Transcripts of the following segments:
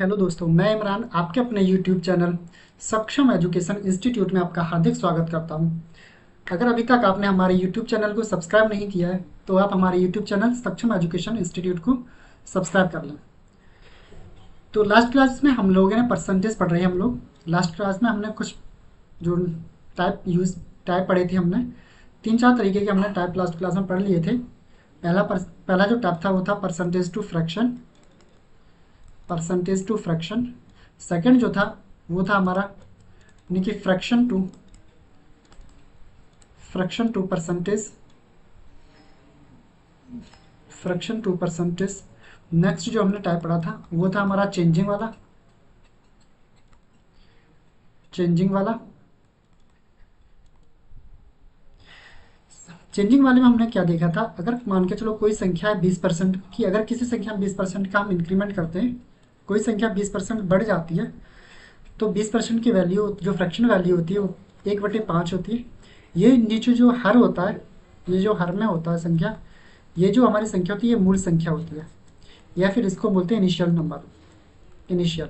Hello दोस्तों, मैं इमरान आपके अपने यूट्यूब चैनल सक्षम एजुकेशन इंस्टीट्यूट में आपका हार्दिक स्वागत करता हूं। अगर अभी तक आपने हमारे यूट्यूब चैनल को सब्सक्राइब नहीं किया है तो आप हमारे यूट्यूब चैनल सक्षम एजुकेशन इंस्टीट्यूट को सब्सक्राइब कर लें। तो लास्ट क्लास में हम लोगों ने परसेंटेज पढ़ रहे हैं। हम लोग लास्ट क्लास में हमने कुछ जो टाइप पढ़े थे। हमने तीन चार तरीके के हमने टाइप लास्ट क्लास में पढ़ लिए थे। पहला जो टाइप था वो था परसेंटेज टू फ्रैक्शन। सेकंड जो था वो था हमारा यानी कि फ्रैक्शन टू परसेंटेज। नेक्स्ट जो हमने टाइप पढ़ा था वो था हमारा चेंजिंग वाला। चेंजिंग वाले में हमने क्या देखा था, अगर मान के चलो कोई संख्या है 20% की, अगर किसी संख्या में 20% का हम इंक्रीमेंट करते हैं, कोई संख्या 20% बढ़ जाती है तो 20% की वैल्यू जो फ्रैक्शन वैल्यू होती है वो 1/5 होती है। ये नीचे जो हर होता है, ये जो हर में होता है संख्या, ये जो हमारी संख्या होती है ये मूल संख्या होती है, या फिर इसको बोलते हैं इनिशियल नंबर। इनिशियल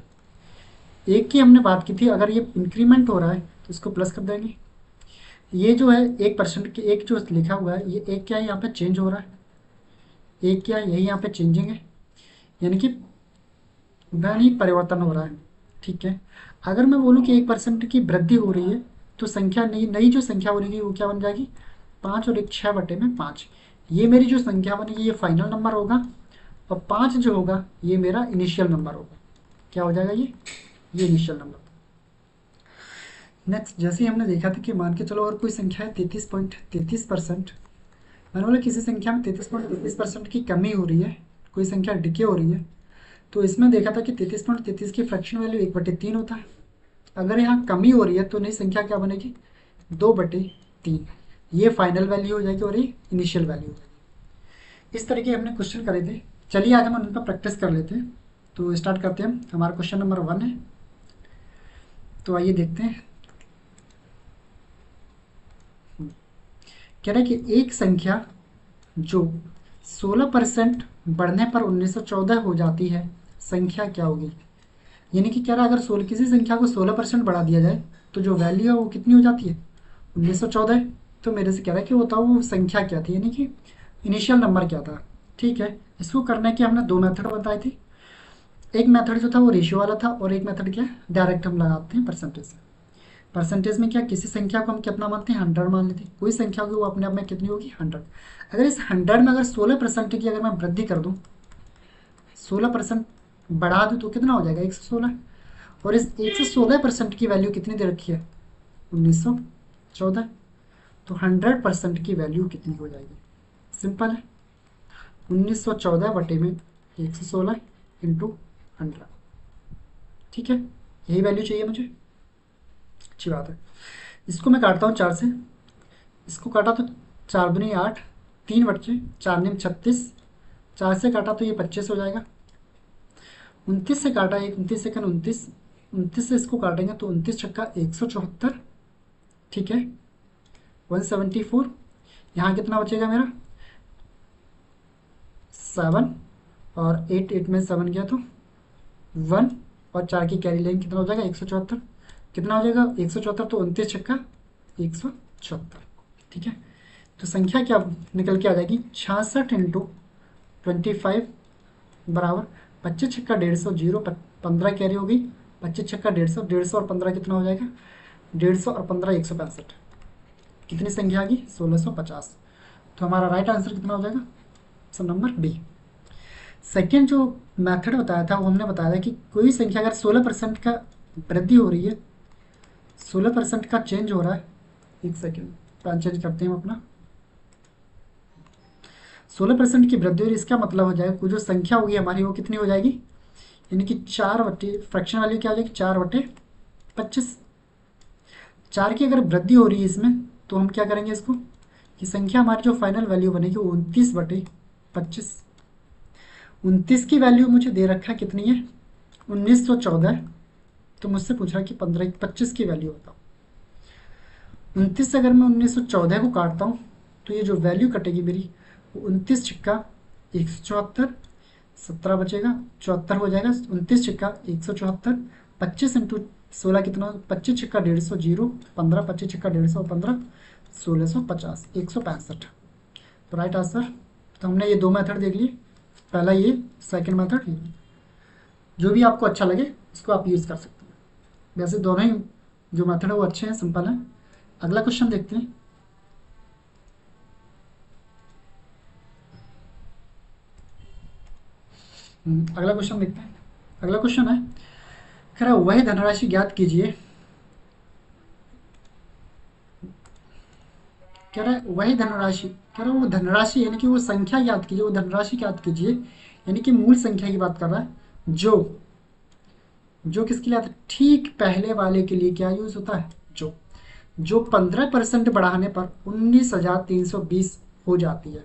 एक की हमने बात की थी, अगर ये इंक्रीमेंट हो रहा है तो इसको प्लस कर देंगे। ये जो है 1% की एक जो लिखा हुआ है, ये एक क्या है यहाँ पे चेंज हो रहा है, एक क्या है यही यहाँ पे चेंजिंग है, यानी कि यानी परिवर्तन हो रहा है। ठीक है। अगर मैं बोलूँ कि 1% की वृद्धि हो रही है तो संख्या नई नई जो संख्या बनेगी वो क्या बन जाएगी, 5 और 1 6/5। ये मेरी जो संख्या बनेगी ये फाइनल नंबर होगा, और 5 जो होगा ये मेरा इनिशियल नंबर होगा। क्या हो जाएगा ये इनिशियल नंबर। नेक्स्ट जैसे ही हमने देखा था कि मान के चलो और कोई संख्या है 33.33%। मैंने बोला किसी संख्या में 33.33% की कमी हो रही है, कोई संख्या डिके हो रही है, तो इसमें देखा था कि 33.33 की फ्रैक्शन वैल्यू 1/3 होता है। अगर यहाँ कमी हो रही है तो नई संख्या क्या बनेगी, 2/3। ये फाइनल वैल्यू हो जाएगी और ये इनिशियल वैल्यू हो जाएगी। इस तरीके हमने क्वेश्चन करे थे। चलिए आज हम उन पर प्रैक्टिस कर लेते हैं। तो स्टार्ट करते हैं। हमारा क्वेश्चन नंबर 1 है, तो आइए देखते हैं। कह रहे हैं कि एक संख्या जो 16% बढ़ने पर 1914 हो जाती है, संख्या क्या होगी। यानी कि कह रहा है अगर 16 किसी संख्या को 16% बढ़ा दिया जाए तो जो वैल्यू है वो कितनी हो जाती है, 1914। तो मेरे से कह रहा है कि बताओ वो संख्या क्या थी, यानी कि इनिशियल नंबर क्या था। ठीक है। इसको करने के हमने दो मेथड बताए थे। एक मेथड जो था वो रेशियो वाला था, और एक मेथड क्या है, डायरेक्ट हम लगाते हैं परसेंटेज से। परसेंटेज में क्या, किसी संख्या को हम कितना मानते हैं, 100 मान लेते हैं। कोई संख्या होगी वो अपने आप में कितनी होगी, 100। अगर इस 100 में अगर 16% की अगर मैं वृद्धि कर दूँ, 16% बढ़ा दूँ तो कितना हो जाएगा, 116। और इस 116% की वैल्यू कितनी दे रखी है, 1914। तो 100% की वैल्यू कितनी हो जाएगी, सिंपल है, 1914/116 × 100। ठीक है, यही वैल्यू चाहिए मुझे। अच्छी बात है। इसको मैं काटता हूँ 4 से। इसको काटा तो 4×2 = 8, 3 बच्चे, 4×9 = 36, 4 से काटा तो ये 25 हो जाएगा। 29 से काटा, 1 29 29, 29 से इसको काटेंगे तो 29×174। ठीक है, 174। यहाँ कितना बचेगा मेरा, 7, और 8 में 7 गया तो 1, और 4 की कैरी लेंगे कितना हो जाएगा, 174। कितना हो जाएगा 174, तो 29×174। ठीक है। तो संख्या क्या निकल के आ जाएगी, 66 × 25 बराबर 25×150, 15 कैरी होगी, 25×150, 150 और 15 कितना हो जाएगा, 150 और 15 165। कितनी संख्या आ गई, 1650। तो हमारा राइट आंसर कितना हो जाएगा, ऑप्शन नंबर बी। सेकेंड जो मेथड बताया था वो हमने बताया था कि कोई संख्या अगर 16% का वृद्धि हो रही है, 16% का चेंज हो रहा है। एक सेकेंड, प्लान चेंज करते हैं हम अपना। 16% की वृद्धि हो रही है, इसका मतलब हो जाएगा जो संख्या होगी हमारी वो कितनी हो जाएगी, यानी कि 4 फ्रैक्शन वैल्यू क्या हो जाएगी, 4/25। 4 की अगर वृद्धि हो रही है इसमें तो हम क्या करेंगे इसको, कि संख्या हमारी जो फाइनल वैल्यू बनेगी वो 29/25। 29 की वैल्यू मुझे दे रखा है कितनी है, 1914। तो मुझसे पूछ रहा है कि 25 की वैल्यू बताओ। 29 से अगर मैं 1914 को काटता हूँ तो ये जो वैल्यू कटेगी मेरी वो 29×174, 17 बचेगा, 74 हो जाएगा, 29 छिक्का 174, 25 इंटू 16 कितना, 25 छिक्का 150, जीरो 15, 25 छिक्का 150, 15 1650, 165। तो राइट आंसर। तो हमने ये दो मेथड देख लिए, पहला ये, सेकंड मेथड ये। जो भी आपको अच्छा लगे इसको आप यूज़ कर सकते हैं। वैसे दोनों ही जो मेथड है वो अच्छे हैं, सिंपल हैं। अगला क्वेश्चन देखते हैं। अगला क्वेश्चन देखते हैं। अगला क्वेश्चन है, कह रहा है वही धनराशि ज्ञात कीजिए, कह रहा है वही धनराशि, कह रहा है वो धनराशि यानी कि वो संख्या याद कीजिए, वो धनराशि याद कीजिए, यानी कि मूल संख्या की बात कर रहा है, जो जो किसके लिए आता है, ठीक पहले वाले के लिए क्या यूज होता है, जो 15% बढ़ाने पर 19,320 हो जाती है।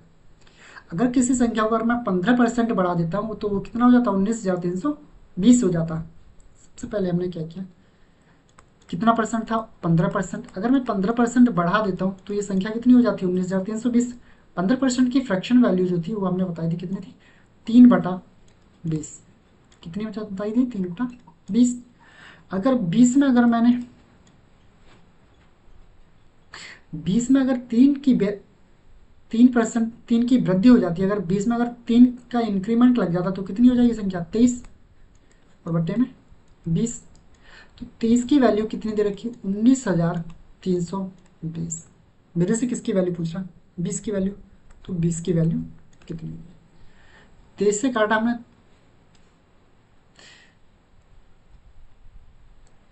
अगर किसी संख्या को अगर मैं 15% बढ़ा देता हूँ तो वो कितना हो जाता है, 19,320 हो जाता है। सबसे पहले हमने क्या किया, कितना परसेंट था, 15%। अगर मैं 15% बढ़ा देता हूँ तो ये संख्या कितनी हो जाती है, 19,320। 15% की फ्रैक्शन वैल्यू जो थी वो हमने बताई थी, कितनी थी, 3/20। कितनी बताई थी, 3/20। अगर 20 में अगर मैंने 20 में अगर 3%, 3 की वृद्धि हो जाती है, अगर 20 में अगर 3 का इंक्रीमेंट लग जाता तो कितनी हो जाएगी संख्या, 23 और बट्टे में 20। तो 23 की वैल्यू कितनी दे रखी है, 19,320। मेरे से किसकी वैल्यू पूछ रहा, 20 की वैल्यू। तो 20 की वैल्यू कितनी होगी, 23 से काटा हमने,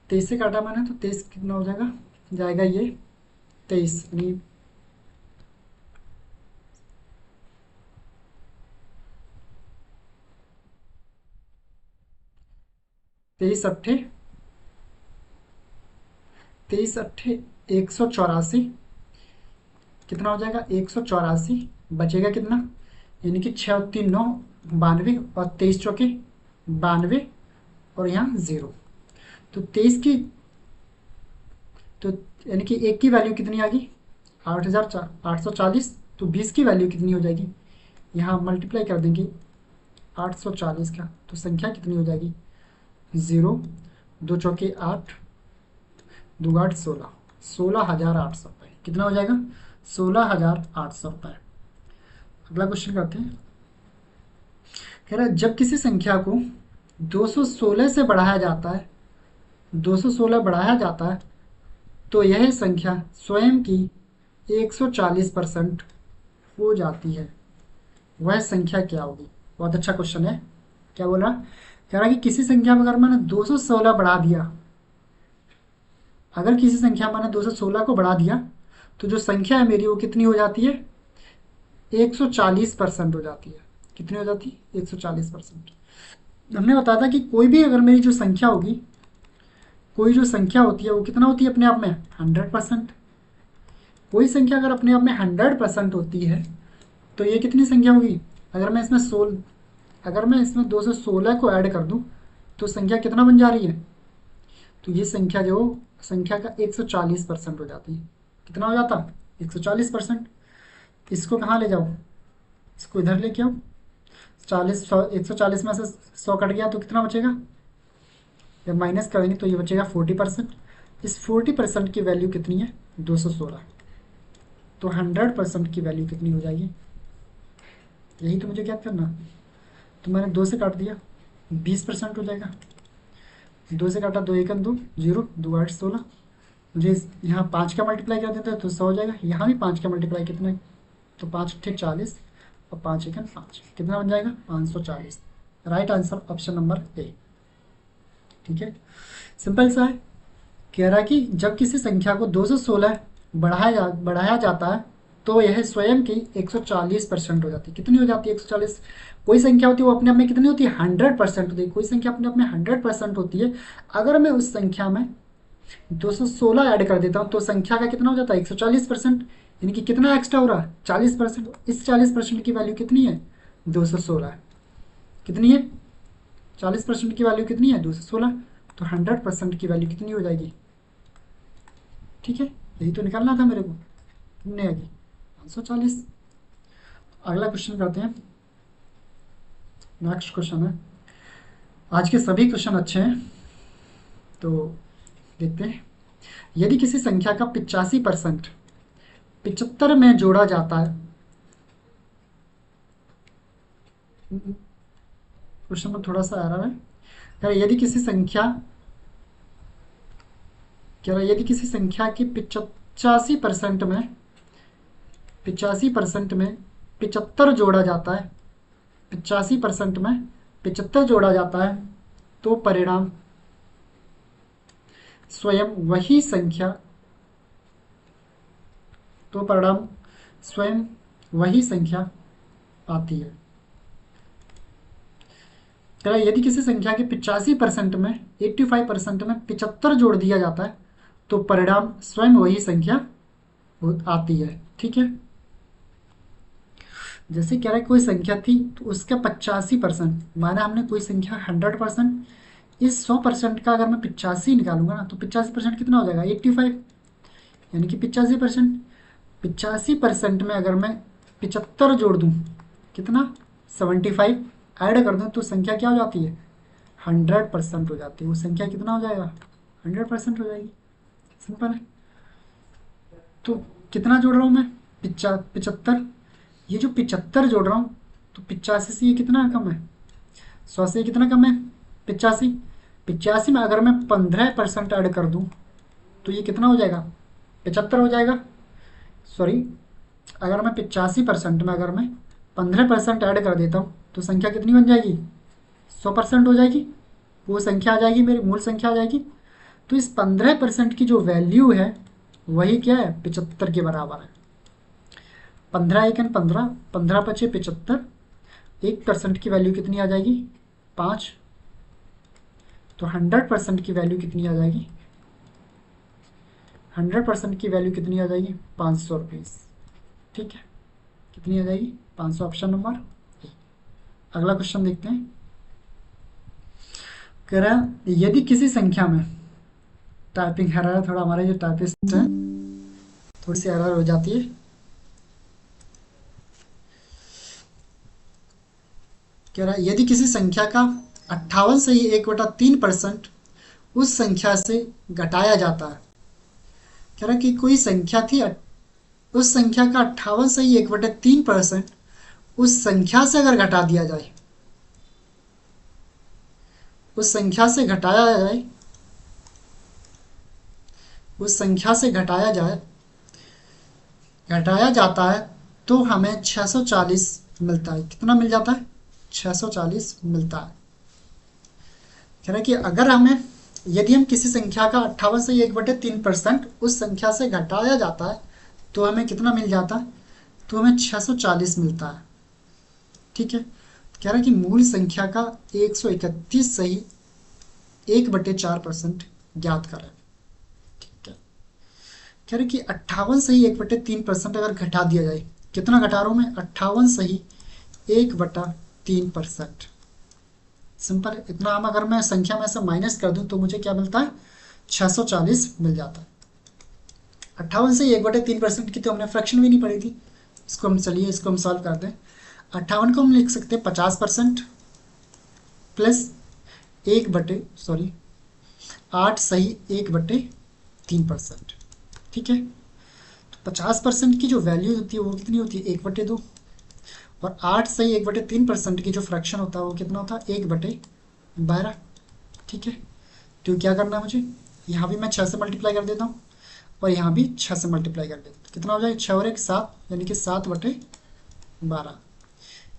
23 से काटा मैंने तो 23 कितना हो जाएगा, जाएगा ये 23 यानी 23 अट्ठे 23 अट्ठे 184, कितना हो जाएगा, 184 बचेगा कितना, यानी कि 6 और 3 9, 92, और 23 चौके 92, और यहाँ 0। तो 23 की, तो यानी कि एक की वैल्यू कितनी आ गई, 8,840। तो 20 की वैल्यू कितनी हो जाएगी, यहाँ मल्टीप्लाई कर देंगे 840 का, तो संख्या कितनी हो जाएगी, 0, 2 चौके 8, 2 8 16, 16,800 रुपये। कितना हो जाएगा, 16,800 रुपये। अगला क्वेश्चन करते हैं। कह रहा है जब किसी संख्या को 216 से बढ़ाया जाता है, 216 बढ़ाया जाता है तो यह संख्या स्वयं की 140% हो जाती है, वह संख्या क्या होगी। बहुत अच्छा क्वेश्चन है। क्या बोल रहा, कह रहा है कि किसी संख्या में अगर मैंने 216 बढ़ा दिया, अगर किसी संख्या में मैंने 216 को बढ़ा दिया तो जो संख्या है मेरी वो कितनी हो जाती है, 140% हो जाती है। कितनी हो जाती है, 140%। हमने बताया था कि कोई भी अगर मेरी जो संख्या होगी, कोई जो संख्या होती है वो कितना होती है अपने आप में, 100%। कोई संख्या अगर अपने आप में 100% होती है तो ये कितनी संख्या होगी, अगर मैं इसमें 16, अगर मैं इसमें 216 को ऐड कर दूं तो संख्या कितना बन जा रही है, तो ये संख्या जो संख्या का 140% हो जाती है। कितना हो जाता, 140%। इसको कहाँ ले जाओ, इसको इधर लेके आओ, 140 में से 100 कट गया तो कितना बचेगा, जब माइनस करेंगे तो ये बचेगा 40%। इस 40% की वैल्यू कितनी है, 216। तो 100% की वैल्यू कितनी हो जाएगी, यही तो मुझे ज्ञात करना। तो मैंने 2 से काट दिया, 20% हो जाएगा। 2 से काटा, 2 एकन 2, 0, 2 8 16। मुझे यहाँ 5 का मल्टीप्लाई कर देता है तो 100 हो जाएगा। यहाँ भी 5 का मल्टीप्लाई कितना है, तो 5 अट्ठे 40 और 5 एकन 5, कितना बन जाएगा, 540। Right answer option number A. ठीक है, सिंपल सा है। कह रहा है कि जब किसी संख्या को 216 बढ़ाया जाता है तो यह स्वयं की 140% हो जाती है। कितनी हो जाती है, 140। कोई संख्या होती है वो अपने आप में कितनी होती है, 100% होती है। कोई संख्या अपने आप में 100% होती है। अगर मैं उस संख्या में 216 ऐड कर देता हूँ तो संख्या का कितना हो जाता है, 140%। यानी कि कितना एक्स्ट्रा हो रहा है, 40%। इस 40% की वैल्यू कितनी है, 216। कितनी है, 40% की वैल्यू कितनी है, 216। तो 100% की वैल्यू कितनी हो जाएगी। ठीक है, यही तो निकालना था मेरे को, कितनी आएगी, 540। अगला क्वेश्चन करते हैं। नेक्स्ट क्वेश्चन है, आज के सभी क्वेश्चन अच्छे हैं तो देखते हैं। यदि किसी संख्या का 85% 75 में जोड़ा जाता है, क्वेश्चन में थोड़ा सा एरर है। कह रहा है, यदि किसी संख्या की 85% में 75 जोड़ा जाता है, 85% में 75 जोड़ा जाता है, तो परिणाम स्वयं वही संख्या आती है। यदि किसी संख्या के 85% में 85% में 75 जोड़ दिया जाता है तो परिणाम स्वयं वही संख्या आती है। ठीक है, जैसे कह रहा है कोई संख्या थी तो उसका 85%, माना हमने कोई संख्या 100%, इस 100% का अगर मैं 85 निकालूंगा ना तो 85% कितना हो जाएगा 85, यानी कि 85%। 85% में अगर मैं 75 जोड़ दूं, कितना 75 ऐड कर दूं तो संख्या क्या हो जाती है 100% हो जाती है। वो संख्या कितना हो जाएगा 100% हो जाएगी। सिंपल है। तो कितना जोड़ रहा हूँ मैं 75, ये जो 75 जोड़ रहा हूँ तो 85 से ये कितना कम है 100 से ये कितना कम है 85। 85 में अगर मैं 15% ऐड कर दूँ तो ये कितना हो जाएगा 75 हो जाएगा। सॉरी, अगर मैं 85% में अगर मैं 15% ऐड कर देता हूँ तो संख्या कितनी बन जाएगी 100% हो जाएगी। वो संख्या आ जाएगी, मेरी मूल संख्या आ जाएगी। तो इस 15% की जो वैल्यू है वही क्या है 75 के बराबर है। 15 एकन 15, 15 पचे 75, 1% की वैल्यू कितनी आ जाएगी 5। तो 100% की वैल्यू कितनी आ जाएगी 100% की वैल्यू कितनी आ जाएगी 500 रुपीज़। ठीक है, कितनी आ जाएगी 500, ऑप्शन नंबर। अगला क्वेश्चन देखते हैं। कह रहा है यदि किसी संख्या में, टाइपिंग एरर है थोड़ा, हमारे जो टाइपिस्ट हैं थोड़ी सी एरर हो जाती है। कह रहा है यदि किसी संख्या का 58 से ही 1/3% उस संख्या से घटाया जाता है। कह रहा है कि कोई संख्या थी, उस संख्या का 58 से ही 1/3% उस संख्या से अगर घटा दिया जाए, उस संख्या से घटाया जाए, उस संख्या से घटाया जाता है तो हमें 640 मिलता है। कितना मिल जाता है 640 मिलता है। कह रहा है कि अगर हमें, यदि हम किसी संख्या का 58 से 1/3% उस संख्या से घटाया जाता है तो हमें कितना मिल जाता है, तो हमें 640 मिलता है। ठीक है, कह रहा है कि मूल संख्या का 131 से ही 1/4% ज्ञात करें। ठीक है, कह रहे कि 58 से ही 1/3% अगर घटा दिया जाए, कितना घटा रहा हूँ मैं 58 से ही 1/3%। सिंपल, इतना हम अगर मैं संख्या में से माइनस कर दूं तो मुझे क्या मिलता है 640 मिल जाता है। 58 से 1/3% की तो हमने फ्रैक्शन भी नहीं पढ़ी थी। इसको हम, चलिए इसको हम सॉल्व कर दें। 58 को हम लिख सकते हैं 50% प्लस 8 सही 1/3%। ठीक है, तो 50% की जो वैल्यू होती है वो कितनी होती है 1/2, और 8 सही 1/3% की जो फ्रैक्शन होता है वो कितना होता है 1/12। ठीक है, तो क्या करना है मुझे, यहाँ भी मैं 6 से मल्टीप्लाई कर देता हूँ और यहाँ भी 6 से मल्टीप्लाई कर देता हूँ। कितना हो जाएगा 6 और 1 7, यानी कि 7/12।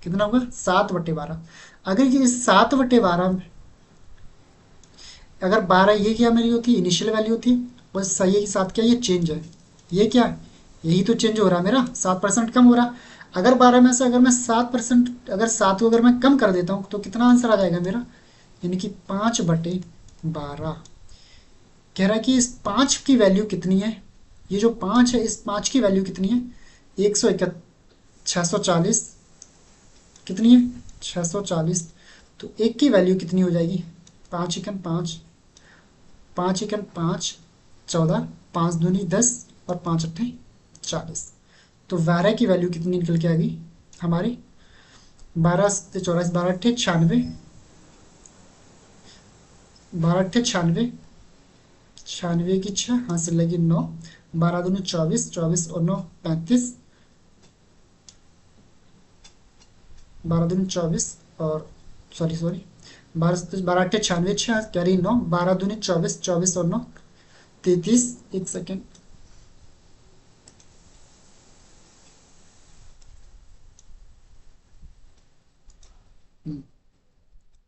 कितना होगा 7/12। अगर ये 7/12 में अगर 12 ये क्या मेरी होती है इनिशियल वैल्यू होती है, बस सही है कि 7 क्या ये चेंज है, ये क्या यही तो चेंज हो रहा है मेरा, 7% कम हो रहा। अगर 12 में से अगर मैं 7%, अगर 7 को अगर मैं कम कर देता हूँ तो कितना आंसर आ जाएगा मेरा, यानी कि 5/12। कह रहा है कि इस 5 की वैल्यू कितनी है, ये जो 5 है इस 5 की वैल्यू कितनी है 640 कितनी है 640। तो 1 की वैल्यू कितनी हो जाएगी 5 एकन 5, 5 एकन 5 14, 5 दूनी 10 और 5 अट्ठे 40। तो 12 की वैल्यू कितनी निकल के आ गई हमारी बारह से चौरासी, बारह अट्ठे छियानवे, बारह अट्ठे छियानवे, छियानवे की छः, हाथ से लगी नौ, बारह दूनी चौबीस, चौबीस और नौ 35, बारह दूनी चौबीस और सॉरी बारह अट्ठे छियानवे, छः कैरी नौ, बारह दूनी चौबीस, चौबीस और नौ 33। एक सेकेंड,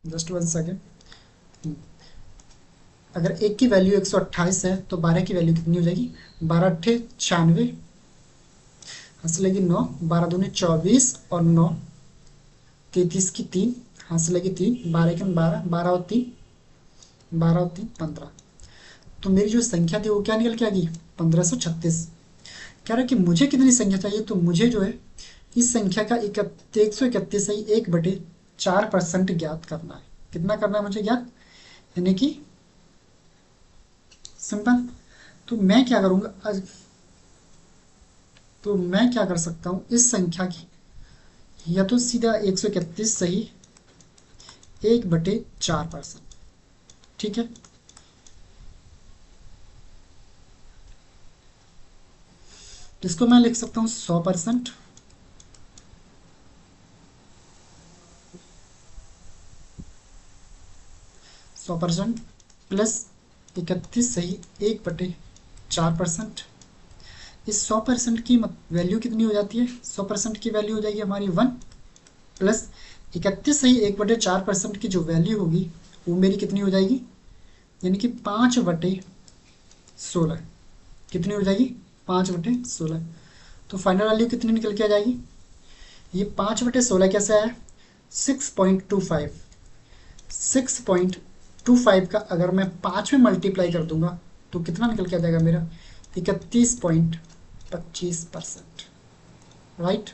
जस्ट वन सेकेंड। अगर एक की वैल्यू 128 है तो बारह की वैल्यू कितनी हो जाएगी? बारह अट्ठे छियानवे, हंस लगी नौ, बारह दूनी चौबीस और नौ 33 की तीन, हंस लगी तीन, बारह के बारह, बारह और तीन, बारह और तीन 15। तो मेरी जो संख्या थी वो क्या निकल के आ गई? 1536। कह रहा है कि मुझे कितनी संख्या चाहिए, तो मुझे जो है इस संख्या का 131 ही 1/4% ज्ञात करना है। कितना करना है मुझे ज्ञात? यानी कि सिंपल। तो मैं क्या करूँगा आज, तो मैं क्या कर सकता हूँ इस संख्या की, या तो सीधा 131 सही 1/4%। ठीक है, इसको मैं लिख सकता हूँ 100%, 100% प्लस 31 सही 1/4%। इस 100% की वैल्यू कितनी हो जाती है? 100% की वैल्यू हो जाएगी हमारी 1, प्लस 31 सही 1/4% की जो वैल्यू होगी वो मेरी कितनी हो जाएगी? यानी कि 5/16। कितनी हो जाएगी? 5/16। तो फाइनल वैल्यू कितनी निकल के आ जाएगी? ये 5/16 कैसे आया? 6.25। 6.25 का अगर मैं 5 में मल्टीप्लाई कर दूंगा तो कितना निकल के आ जाएगा मेरा? 31.25%। राइट,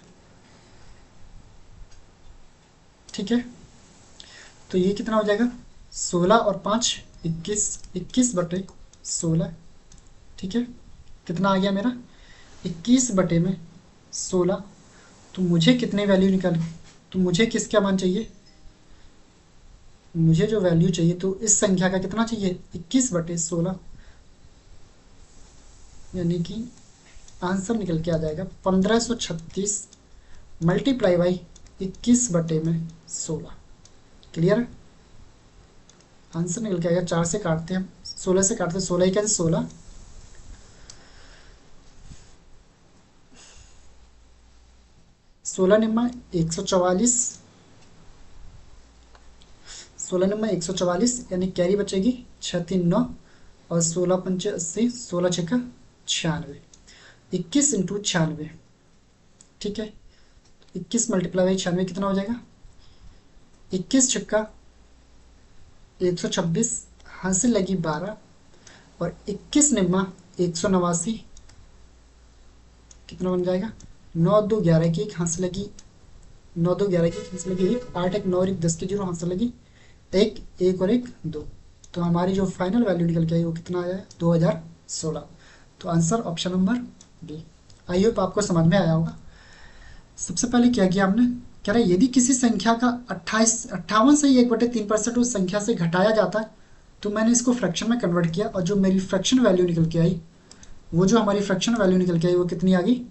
ठीक है। तो ये कितना हो जाएगा? 16 और 5 21, 21/16। ठीक है, कितना आ गया मेरा? 21/16। तो मुझे कितने वैल्यू निकाल, तो मुझे किसका मान चाहिए? मुझे जो वैल्यू चाहिए तो इस संख्या का कितना चाहिए? 21/16। यानी कि आंसर निकल के आ जाएगा 1536 मल्टीप्लाई बाई 21/16। क्लियर है? आंसर निकल के आएगा, 4 से काटते हैं, 16 से काटते हैं, 16 कैसे 16, 16 निम्मा 144, 16 निम्मा 144, यानी कैरी बचेगी 6 3 9, और 16 5 80, 16 6 96, 21 × 96। ठीक है, 21 मल्टीप्लाई बाई 96 कितना हो जाएगा? 21 × 126, हासिल लगी 12, और 21 निम्मा 189, कितना बन जाएगा? 9 2 11 की एक, हासिल लगी 9 2 11 की हासिल लगी एक, 8 1 9 और 1 10 की 0, हासिल लगी एक, एक और एक 2। तो हमारी जो फाइनल वैल्यू निकल के आई वो कितना आया है? 2016। तो answer option number B. I hope आपको समझ में आया होगा। सबसे पहले क्या किया हमने, कह रहा है यदि किसी संख्या का 58 से ही 1/3% उस संख्या से घटाया जाता है तो मैंने इसको फ्रैक्शन में कन्वर्ट किया, और जो मेरी फ्रैक्शन वैल्यू निकल के आई, वो जो हमारी फ्रैक्शन वैल्यू निकल के आई वो कितनी आ गई?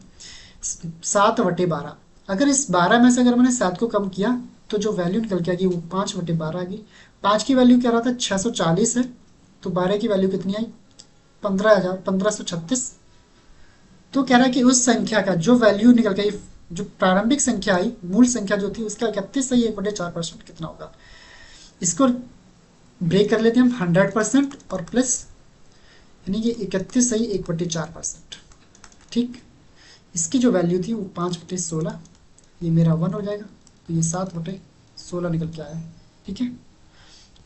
7/12। अगर इस 12 में से अगर मैंने 7 को कम किया तो जो वैल्यू निकल के आ गई वो 5/12 आ गई। 5 की वैल्यू क्या रहा था? 640 है, तो 12 की वैल्यू कितनी आई? 15,36। तो कह रहा है कि उस संख्या का जो वैल्यू निकल गई, जो प्रारंभिक संख्या आई, मूल संख्या जो थी उसका 31 से ही 1/4% कितना होगा? इसको ब्रेक कर लेते हैं हम 100% और प्लस, यानी कि 31 से ही 1/4%। ठीक, इसकी जो वैल्यू थी वो 5/16, ये मेरा 1 हो जाएगा, तो ये 7/16 निकल के आया है। ठीक है,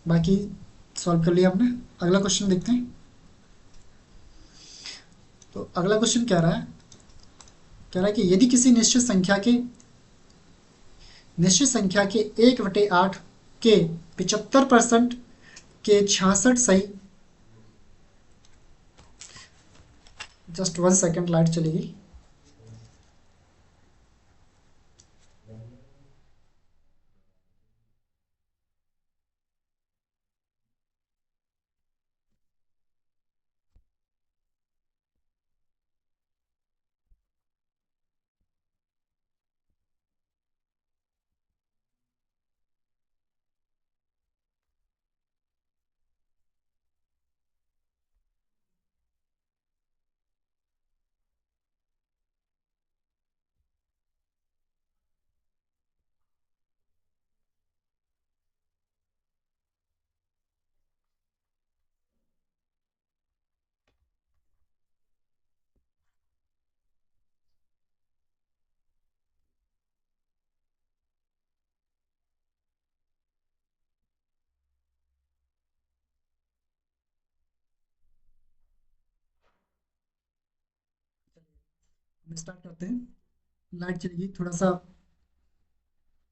बाकी सॉल्व कर लिया हमने। अगला क्वेश्चन देखते हैं। तो अगला क्वेश्चन कह रहा है कि यदि किसी निश्चित संख्या के 1/8 के 75% के 66 सही, जस्ट वन सेकेंड, लाइट चलेगी। स्टार्ट करते हैं। लाइट चलेगी, थोड़ा सा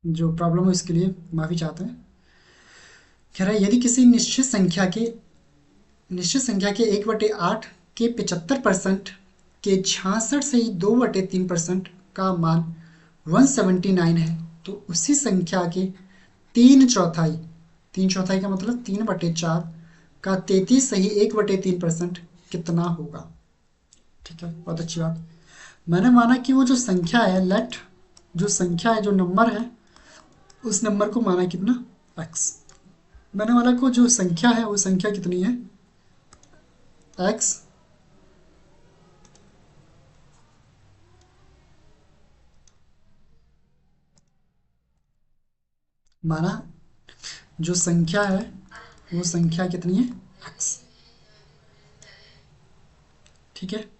जो प्रॉब्लम हो इसके लिए माफ़ी चाहते हैं। कह रहा है यदि किसी निश्चित संख्या के 1/8 के 75% के 66 से ही 2/3% का मान 179 है, तो उसी संख्या के तीन चौथाई का मतलब 3/4 का 33 से ही 1/3% कितना होगा। ठीक है, बहुत अच्छी बात। मैंने माना कि वो जो संख्या है, लेट जो संख्या है, जो नंबर है, उस नंबर को माना कितना, एक्स। मैंने माना कि वो जो संख्या है वो संख्या कितनी है, एक्स। माना जो संख्या है वो संख्या कितनी है, एक्स। ठीक है।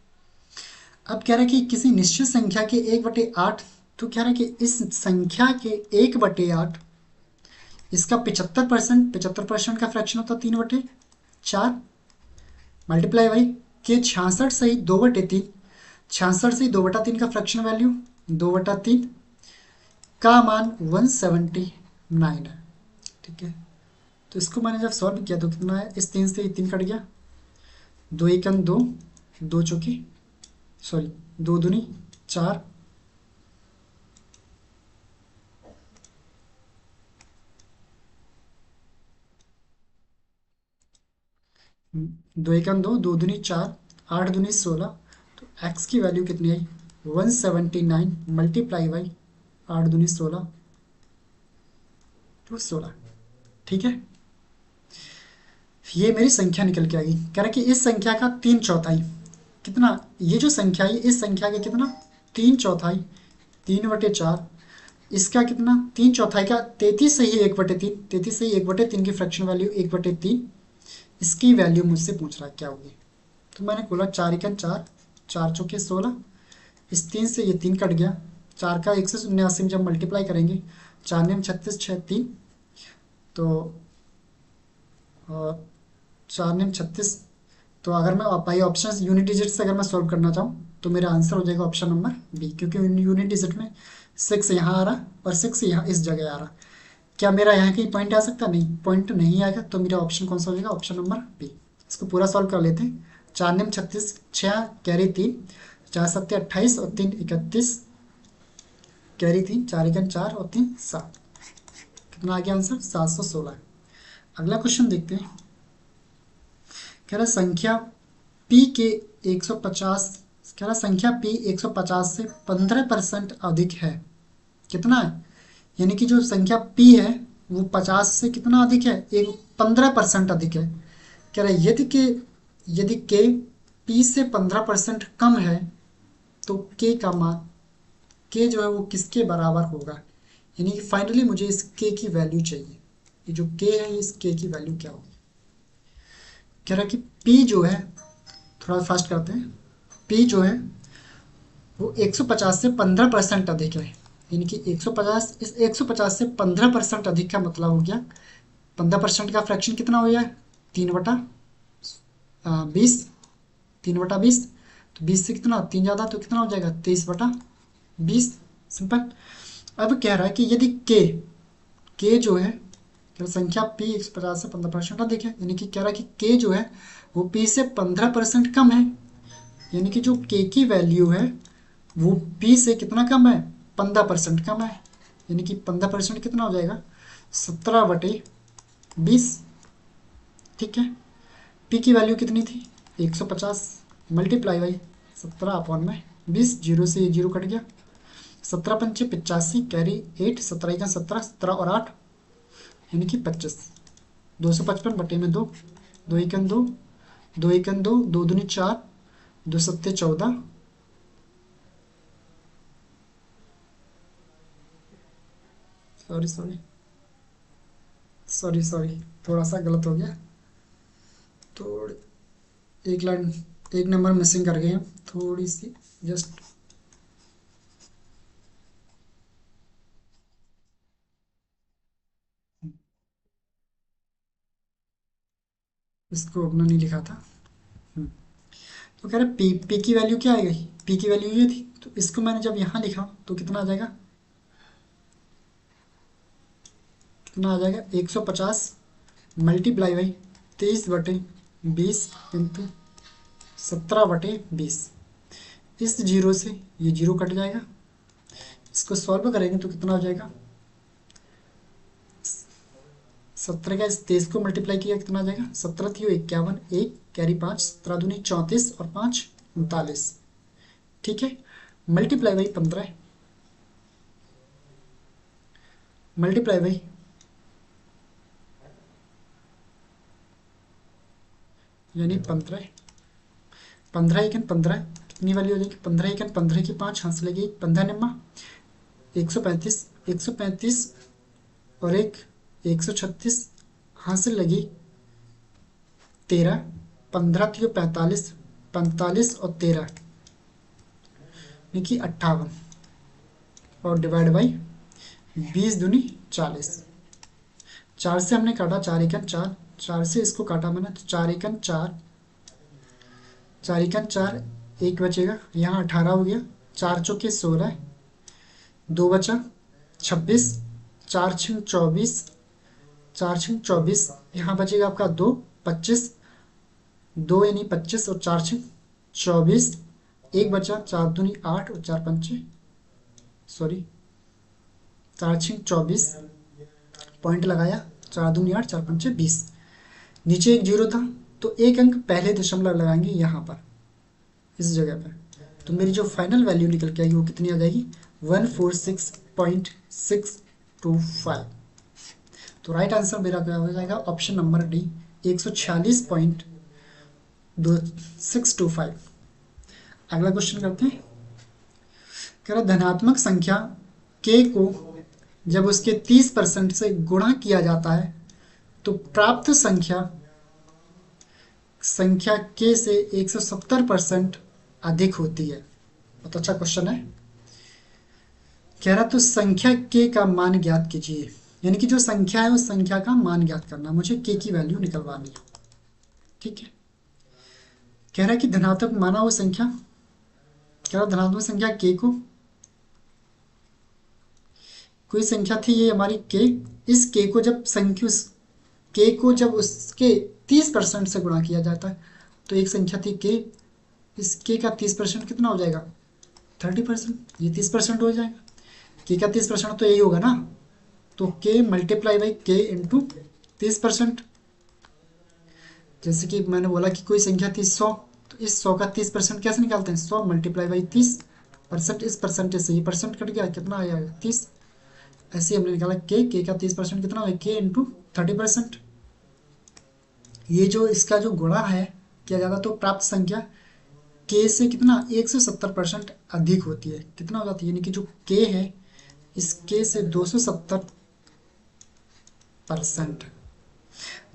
अब कह रहा है कि किसी निश्चित संख्या के 1/8, तो कह रहा है कि इस संख्या के 1/8, इसका 75% का फ्रैक्शन होता है 3/4, मल्टीप्लाई बाई के 66 से ही 2/3, 66 से 2/3 का फ्रैक्शन वैल्यू 2/3 का मान 179 है। ठीक है। तो इसको मैंने जब सॉल्व किया तो कितना है, इस 3 से ये 3 कट गया, 2 एकम 2, 2 चौकी, सॉरी 2 दूनी 4, 2 एकम 2, 2 दूनी 4, 8 दूनी 16। तो एक्स की वैल्यू कितनी आई, 179 मल्टीप्लाई बाई 8 दूनी 16 तो 16। ठीक है। ये मेरी संख्या निकल के आएगी। कह रहा है कि इस संख्या का 3/4 कितना, ये जो संख्या है इस संख्या का कितना, 3/4, 3/4, इसका कितना, 3/4 का 33 से ही 1/3, 33 से ही 1/3 की फ्रैक्शन वैल्यू 1/3, इसकी वैल्यू मुझसे पूछ रहा है क्या होगी। तो मैंने बोला 4 एकम 4, 4 चौके 16, इस 3 से ये 3 कट गया, 4 का 179 में जब मल्टीप्लाई करेंगे, 4 9 36 6 3, तो 4 9 36, तो अगर मैं बाई ऑप्शन यूनिट डिजिट से अगर मैं सॉल्व करना चाहूँ तो मेरा आंसर हो जाएगा ऑप्शन नंबर बी, क्योंकि यूनिट डिजिट में 6 यहाँ आ रहा और 6 यहाँ इस जगह आ रहा। क्या मेरा यहाँ कहीं पॉइंट आ सकता, नहीं, पॉइंट नहीं आएगा, तो मेरा ऑप्शन कौन सा हो जाएगा, ऑप्शन नंबर बी। इसको पूरा सॉल्व कर लेते हैं। 4 9 36, 6 कैरी 3, 4 7 28 और 3 31, कैरी 3, 4 एकम 4 और 3 7, कितना आ गया आंसर, 716। अगला क्वेश्चन देखते हैं। कह रहा संख्या पी के 150, कह रहा संख्या पी 150 से 15% अधिक है, कितना है, यानी कि जो संख्या पी है वो 50 से कितना अधिक है, एक 15% अधिक है। कह रहा है यदि के पी से 15% कम है तो के का मान, के जो है वो किसके बराबर होगा, यानी कि फाइनली मुझे इस के की वैल्यू चाहिए। ये जो के है इस के की वैल्यू क्या होगी। कह रहा है कि पी जो है, थोड़ा फास्ट करते हैं, पी जो है वो 150 से 15% अधिक है, यानी कि 150, इस 150 से 15% अधिक का मतलब हो गया, 15% का फ्रैक्शन कितना हो गया, 3/20, 3/20, तो 20 से कितना 3 ज़्यादा तो कितना हो जाएगा, 23/20, सिंपल। अब कह रहा है कि यदि के जो है, क्या संख्या पी 150 से 15% अधिक है, यानी कि कह रहा है कि के जो है वो पी से 15% कम है, यानी कि जो के की वैल्यू है वो पी से कितना कम है, 15% कम है, यानी कि 15% कितना हो जाएगा, 17/20। ठीक है। पी की वैल्यू कितनी थी, 150 मल्टीप्लाई बाई 17/20, जीरो से ये जीरो कट गया, 17 पंचे 85, कैरी 8, 17 का 17, 17 और 8 यानी कि 25, 255/2, 2 एकम 2, 2 एकम 2, 2 दूनी 4, 2 सत्ते 14, सॉरी सॉरी सॉरी सॉरी, थोड़ा सा गलत हो गया, थोड़ी एक लाइन, एक नंबर मिसिंग कर गए हम, थोड़ी सी जस्ट, इसको अपना नहीं लिखा था। हम्म, तो कह रहे पी की वैल्यू क्या आएगी, पी की वैल्यू ये थी, तो इसको मैंने जब यहाँ लिखा तो कितना आ जाएगा, कितना आ जाएगा 150 मल्टीप्लाई बाई 23/20 इंटू 17/20। इस जीरो से ये जीरो कट जाएगा। इसको सॉल्व करेंगे तो कितना हो जाएगा, 17 का इस 23 को मल्टीप्लाई किया कितना आ जाएगा, 17 थी 51, 1 कैरी 5, 17 दूनी 34 और 5 39। ठीक है, मल्टीप्लाई बाई 15, मल्टीप्लाई बाई यानी 15, 15 एकन 15 कितनी वैल्यू हो जाएगी, 15 एकन 15 की 5 हाथ से लगी 15 निम्मा 135, 135 और एक 136 हाथ से लगी 13, 15 थी 45, 45 और 13 यानी कि 58 और डिवाइड बाई 20 दूनी 40। 4 से हमने काटा 4 एकन 4, 4 से इसको काटा मैंने तो 4 एकन 4, 4 एकन 4, एक बचेगा यहाँ 18 हो गया, 4 चौके 16, 2 बचा 26, 4 छिंग 24, 4 छिंग 24, यहाँ बचेगा आपका 2 25, 2 यानी 25 और 4 छिंग 24, एक बचा 4 दूनी 8 और 4 पंचे सॉरी 4 छिंग 24, पॉइंट लगाया 4 दूनी 8 4 पंचे 20। नीचे एक जीरो था तो एक अंक पहले दशमलव लगाएंगे यहाँ पर इस जगह पर, तो मेरी जो फाइनल वैल्यू निकल के आएगी वो कितनी आ जाएगी 146.625। तो राइट आंसर मेरा क्या हो जाएगा, ऑप्शन नंबर डी 146.625। अगला क्वेश्चन करते हैं। कह रहा धनात्मक संख्या k को जब उसके 30% से गुणा किया जाता है तो प्राप्त संख्या k से 170% अधिक होती है। बहुत अच्छा क्वेश्चन है। कह रहा तो संख्या k का मान ज्ञात कीजिए, यानी कि जो संख्या है उस संख्या का मान ज्ञात करना, मुझे k की वैल्यू निकलवानी है। ठीक है, कह रहा है कि धनात्मक माना वो संख्या, कह रहा धनात्मक संख्या k को, कोई संख्या थी ये हमारी k, इस k को जब k को जब उसके 30% से गुणा किया जाता है तो एक संख्या थी k, इस k का 30% कितना हो जाएगा 30%, ये 30% हो जाएगा। k का 30% तो यही होगा ना, तो k multiply by k into 30%। जैसे कि मैंने बोला कि कोई संख्या थी 100, तो इस 100 का 30% कैसे निकालते हैं, 100 मल्टीप्लाई बाई 30%, इस परसेंटेज से ये परसेंट कट गया कितना आएगा 30। ऐसे हमने निकाला k का 30% कितना है k इंटू 30%। ये जो इसका जो गुणा है किया जाता तो प्राप्त संख्या k से कितना 170% अधिक होती है, कितना हो जाती है, यानी कि जो k है इस k से 270%,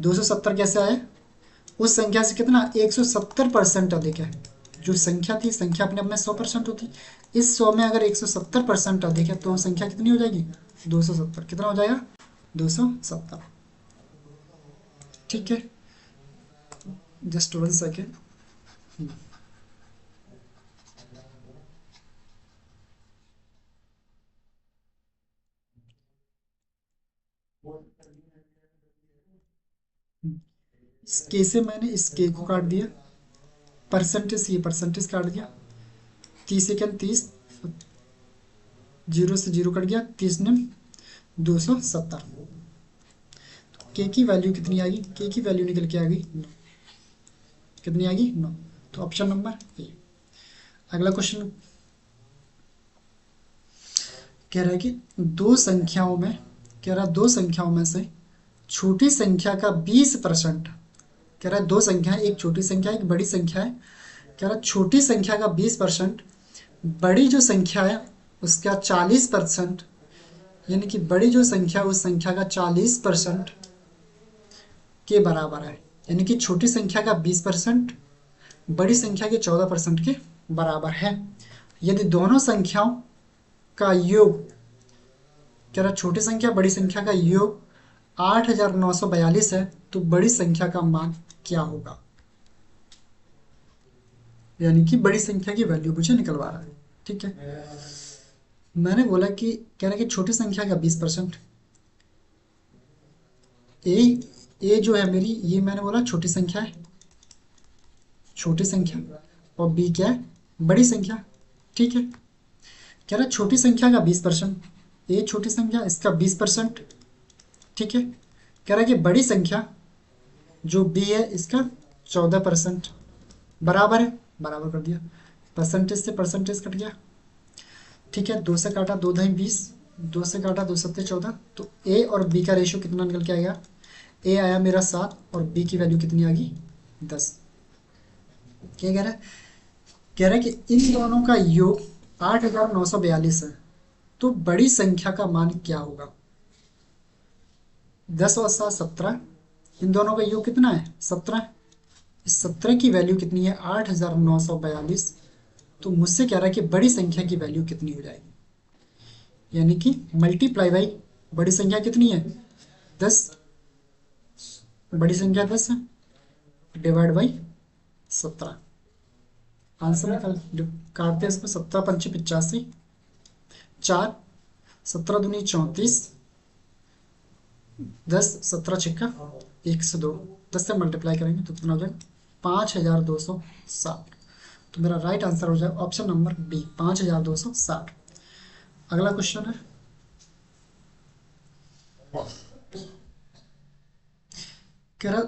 270 कैसे आए, उस संख्या से कितना 170% अधिक है। जो संख्या थी, संख्या अपने आप में 100% होती, इस 100 में अगर 170% अधिक है तो संख्या कितनी हो जाएगी 270, कितना हो जाएगा 270। ठीक है, जस्ट 1 सेकेंड। इस के से मैंने इस के को काट दिया, परसेंटेज से ये परसेंटेज काट दिया, 30 सेकेंड 30, जीरो से जीरो कट गया, 30 ने 270। तो के की वैल्यू कितनी आएगी, के की वैल्यू निकल के आ गई 9, कितनी आएगी 9, तो ऑप्शन नंबर ए। अगला क्वेश्चन कह रहा है कि दो संख्याओं में, कह रहा है दो संख्याओं में से छोटी संख्या का 20%, कह रहा है दो संख्या है, एक छोटी संख्या एक बड़ी संख्या है, कह रहा है छोटी संख्या का 20%, बड़ी जो संख्या है उसका 40%, यानी कि बड़ी जो संख्या उस संख्या का 40% के बराबर है, यानी कि छोटी संख्या का 20% बड़ी संख्या के 14% के बराबर है। यदि दोनों संख्याओं का योग, कह रहा छोटी संख्या बड़ी संख्या का योग 8942 है तो बड़ी संख्या का मान क्या होगा, यानी कि बड़ी संख्या की वैल्यू मुझे निकलवा रहा है। ठीक है। मैंने बोला कि कह रहा है कि छोटी संख्या का 20%। ए ए जो है मेरी, ये मैंने बोला छोटी संख्या है, छोटी संख्या। और बी क्या है, बड़ी संख्या। ठीक है। कह रहा है छोटी संख्या का 20%, ए छोटी संख्या इसका 20%। ठीक है। कह रहा है कि बड़ी संख्या जो बी है इसका 14%। बराबर है, बराबर कर दिया, परसेंटेज से परसेंटेज कट गया। ठीक है, 2 से काटा 2 दही 20, 2 से काटा 2 सत्ते 14। तो ए और बी का रेशियो कितना निकल के आएगा, ए आया मेरा 7 और बी की वैल्यू कितनी आ गई 10। क्या कह रहा है, कह रहा है कि इन दोनों का योग 8,942 है, तो बड़ी संख्या का मान क्या होगा। 10 और 7 17, इन दोनों का योग कितना है 17। इस 17 की वैल्यू कितनी है 8,942। तो मुझसे कह रहा है कि बड़ी संख्या की वैल्यू कितनी हो जाएगी, यानी कि मल्टीप्लाई बाई बड़ी संख्या कितनी है 10, बड़ी संख्या 10 है, डिवाइड बाई 17। आंसर निकल, काटते हैं इसको, 17 पंचे 85, 4, 17 दूनी 34, 10 17 छिक्का 102, 10 से मल्टीप्लाई करेंगे तो कितना हो जाएगा 5,260। तो मेरा राइट आंसर हो जाए ऑप्शन नंबर बी 5,260। अगला क्वेश्चन है, कह रहा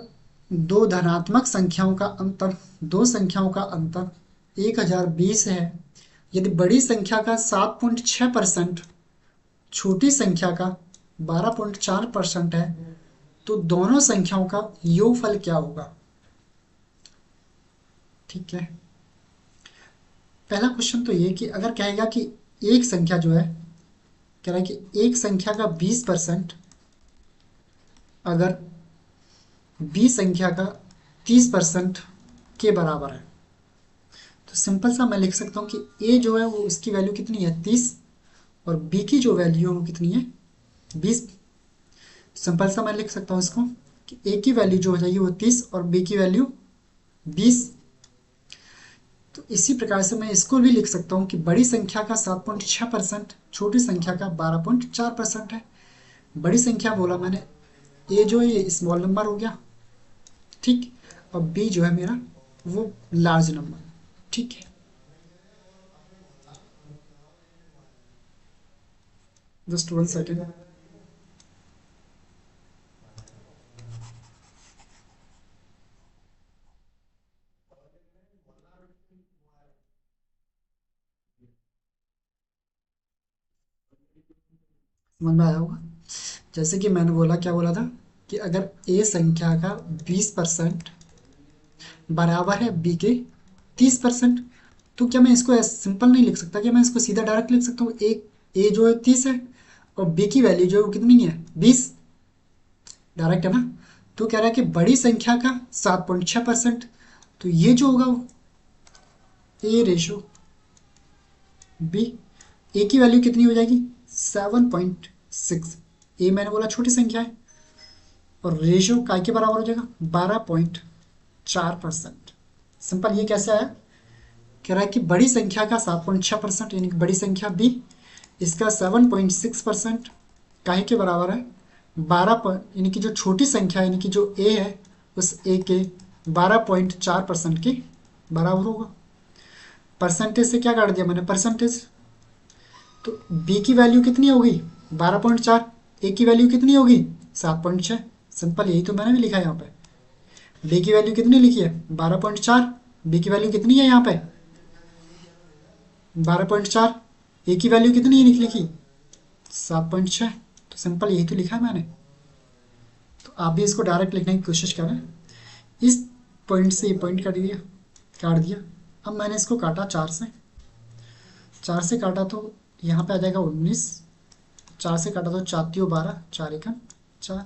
दो धनात्मक संख्याओं का अंतर, दो संख्याओं का अंतर 1020 है, यदि बड़ी संख्या का 7.6%, छोटी संख्या का 12.4% है, तो दोनों संख्याओं का योगफल क्या होगा। ठीक है। पहला क्वेश्चन तो ये कि अगर कहेगा कि एक संख्या जो है, कह रहा है कि एक संख्या का 20% अगर बी संख्या का 30% के बराबर है, तो सिंपल सा मैं लिख सकता हूँ कि ए जो है वो उसकी वैल्यू कितनी है 30, और बी की जो वैल्यू है वो कितनी है 20। सिंपल सा मैं लिख सकता हूँ इसको कि ए की वैल्यू जो हो जाएगी वो 30 और बी की वैल्यू 20। तो इसी प्रकार से मैं इसको भी लिख सकता हूँ कि बड़ी संख्या का 7.6%, छोटी संख्या का 12.4% है। बड़ी संख्या बोला मैंने, ए जो है ये स्मॉल नंबर हो गया, ठीक, और बी जो है मेरा वो लार्ज नंबर। ठीक है, जस्ट 1 सेकेंड। समझ में आया होगा। जैसे कि मैंने बोला, क्या बोला था कि अगर ए संख्या का 20% बराबर है बी के 30%, तो क्या मैं इसको सिंपल नहीं लिख सकता, क्या मैं इसको सीधा डायरेक्ट लिख सकता हूँ, एक ए जो है 30 है और बी की वैल्यू जो है वो कितनी है 20, डायरेक्ट है ना। तो कह रहा है कि बड़ी संख्या का 7.6%, तो ये जो होगा ए रेशो बी, ए की वैल्यू कितनी हो जाएगी 7.6। ए मैंने बोला छोटी संख्या है, और रेशियो काय के बराबर हो जाएगा 12.4%। सिंपल, ये कैसे आया, कह रहा है कि बड़ी संख्या का 7.6% यानी कि बड़ी संख्या बी, इसका 7.6% काहे के बराबर है 12, यानी कि जो छोटी संख्या यानी कि जो ए है उस ए के 12.4% के बराबर होगा। परसेंटेज से क्या काट दिया मैंने परसेंटेज, तो बी की वैल्यू कितनी होगी 12.4, ए की वैल्यू कितनी होगी 7.6। सिंपल, यही तो मैंने भी लिखा है यहाँ पे। बी की वैल्यू कितनी लिखी है 12.4, बी की वैल्यू कितनी है यहाँ पे 12.4, ए की वैल्यू कितनी है लिखी 7.6। तो सिंपल यही तो लिखा है मैंने। तो आप भी इसको डायरेक्ट लिखने की कोशिश करें। इस पॉइंट से ये पॉइंट काट दिया। अब मैंने इसको काटा 4 से काटा तो यहाँ पे आ जाएगा 19, 4 से काटा तो 4 12, 4 1 4।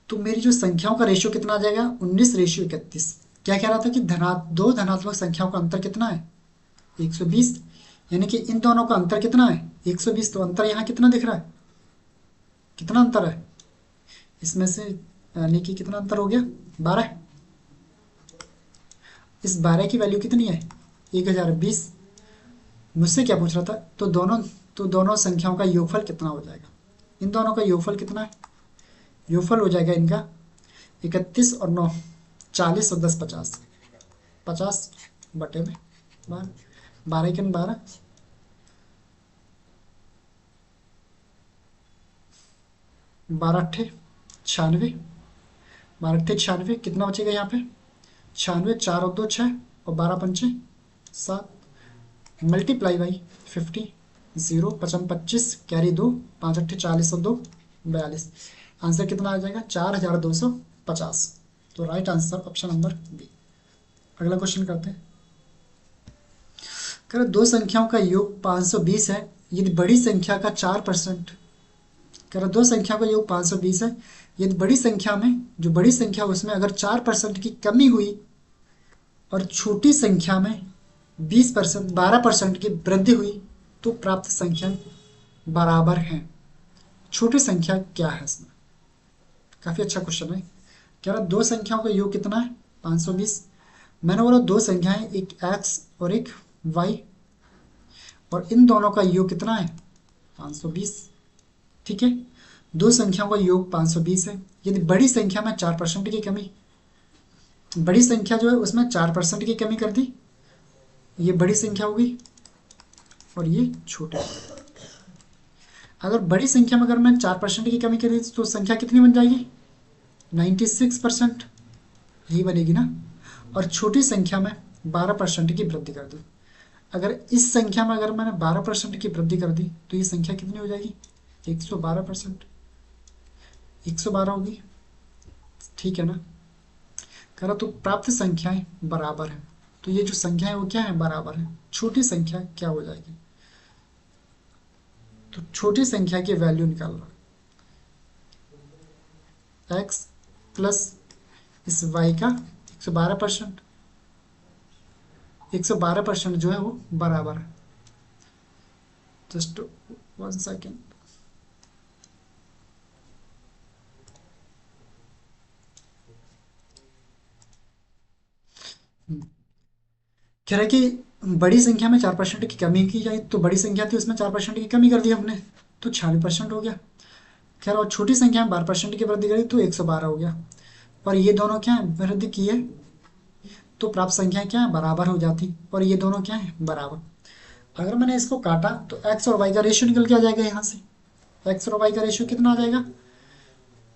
तो मेरी जो संख्याओं का रेशियो कितना आ जाएगा 19:31। क्या कह रहा था कि दो धनात्मक संख्याओं का अंतर कितना है 120, यानी कि इन दोनों का अंतर कितना है 120। तो अंतर यहाँ कितना दिख रहा है, कितना अंतर है इसमें से, यानी कि कितना अंतर हो गया 12। इस 12 की वैल्यू कितनी है 1020, मुझसे क्या पूछ रहा था, तो दोनों संख्याओं का योगफल कितना हो जाएगा। इन दोनों का योगफल कितना है, योगफल हो जाएगा इनका 31 और 9, 40 और 10 50, 50 बटे में 12, 12 के 12, 12 अट्ठे 96, 12 अट्ठे 96, कितना बचेगा यहाँ पे 96, 4 और 2 6 और 12 पंचे 7, मल्टीप्लाई बाई 50, 0 पचम 25 कैरी 2, 5 अट्ठे 40 और 2 42, आंसर कितना आ जाएगा 4250। तो right answer option number B. अगला क्वेश्चन करते हैं। कह रहे दो संख्याओं का योग 520 है यदि बड़ी संख्या का 4%। कह रहा दो संख्या का योग 520 है यदि बड़ी संख्या में, जो बड़ी संख्या उसमें अगर 4% की कमी हुई और छोटी संख्या में 20% 12% की वृद्धि हुई तो प्राप्त संख्या बराबर हैं। छोटी संख्या क्या है इसमें, काफी अच्छा क्वेश्चन है। कह रहा दो संख्याओं का योग कितना है 520। मैंने बोला दो संख्याएं, एक x और एक y, और इन दोनों का योग कितना है 520। ठीक है, दो संख्याओं का योग 520 है यदि बड़ी संख्या में 4% की कमी, बड़ी संख्या जो है उसमें 4% की कमी कर दी, ये बड़ी संख्या होगी और ये छोटी। अगर बड़ी संख्या में अगर मैं 4% की कमी कर दी तो संख्या कितनी बन जाएगी 96%, यही बनेगी ना। और छोटी संख्या में 12% की वृद्धि कर दी, अगर इस संख्या में अगर मैंने 12% की वृद्धि कर दी तो ये संख्या कितनी हो जाएगी 112%, 112 होगी। ठीक है ना। कह रहा तो प्राप्त संख्याएं बराबर है, तो ये जो संख्या है वो क्या है बराबर है। छोटी संख्या क्या हो जाएगी, तो छोटी संख्या की वैल्यू निकाल रहा x प्लस इस y का 112%, 112% जो है वो बराबर है। Just 1 second. कह रहा है कि बड़ी संख्या में 4% की कमी की जाए, तो बड़ी संख्या थी उसमें 4% की कमी कर दी हमने तो 96% हो गया। कह रहा और छोटी संख्या में 12% की वृद्धि करी तो 112 हो गया। और ये दोनों क्या है वृद्धि की है तो प्राप्त संख्या क्या है बराबर हो जाती, और ये दोनों क्या है बराबर। अगर मैंने इसको काटा तो x और y का रेशियो निकल के आ जाएगा यहाँ से। x और y का रेशियो कितना आ जाएगा,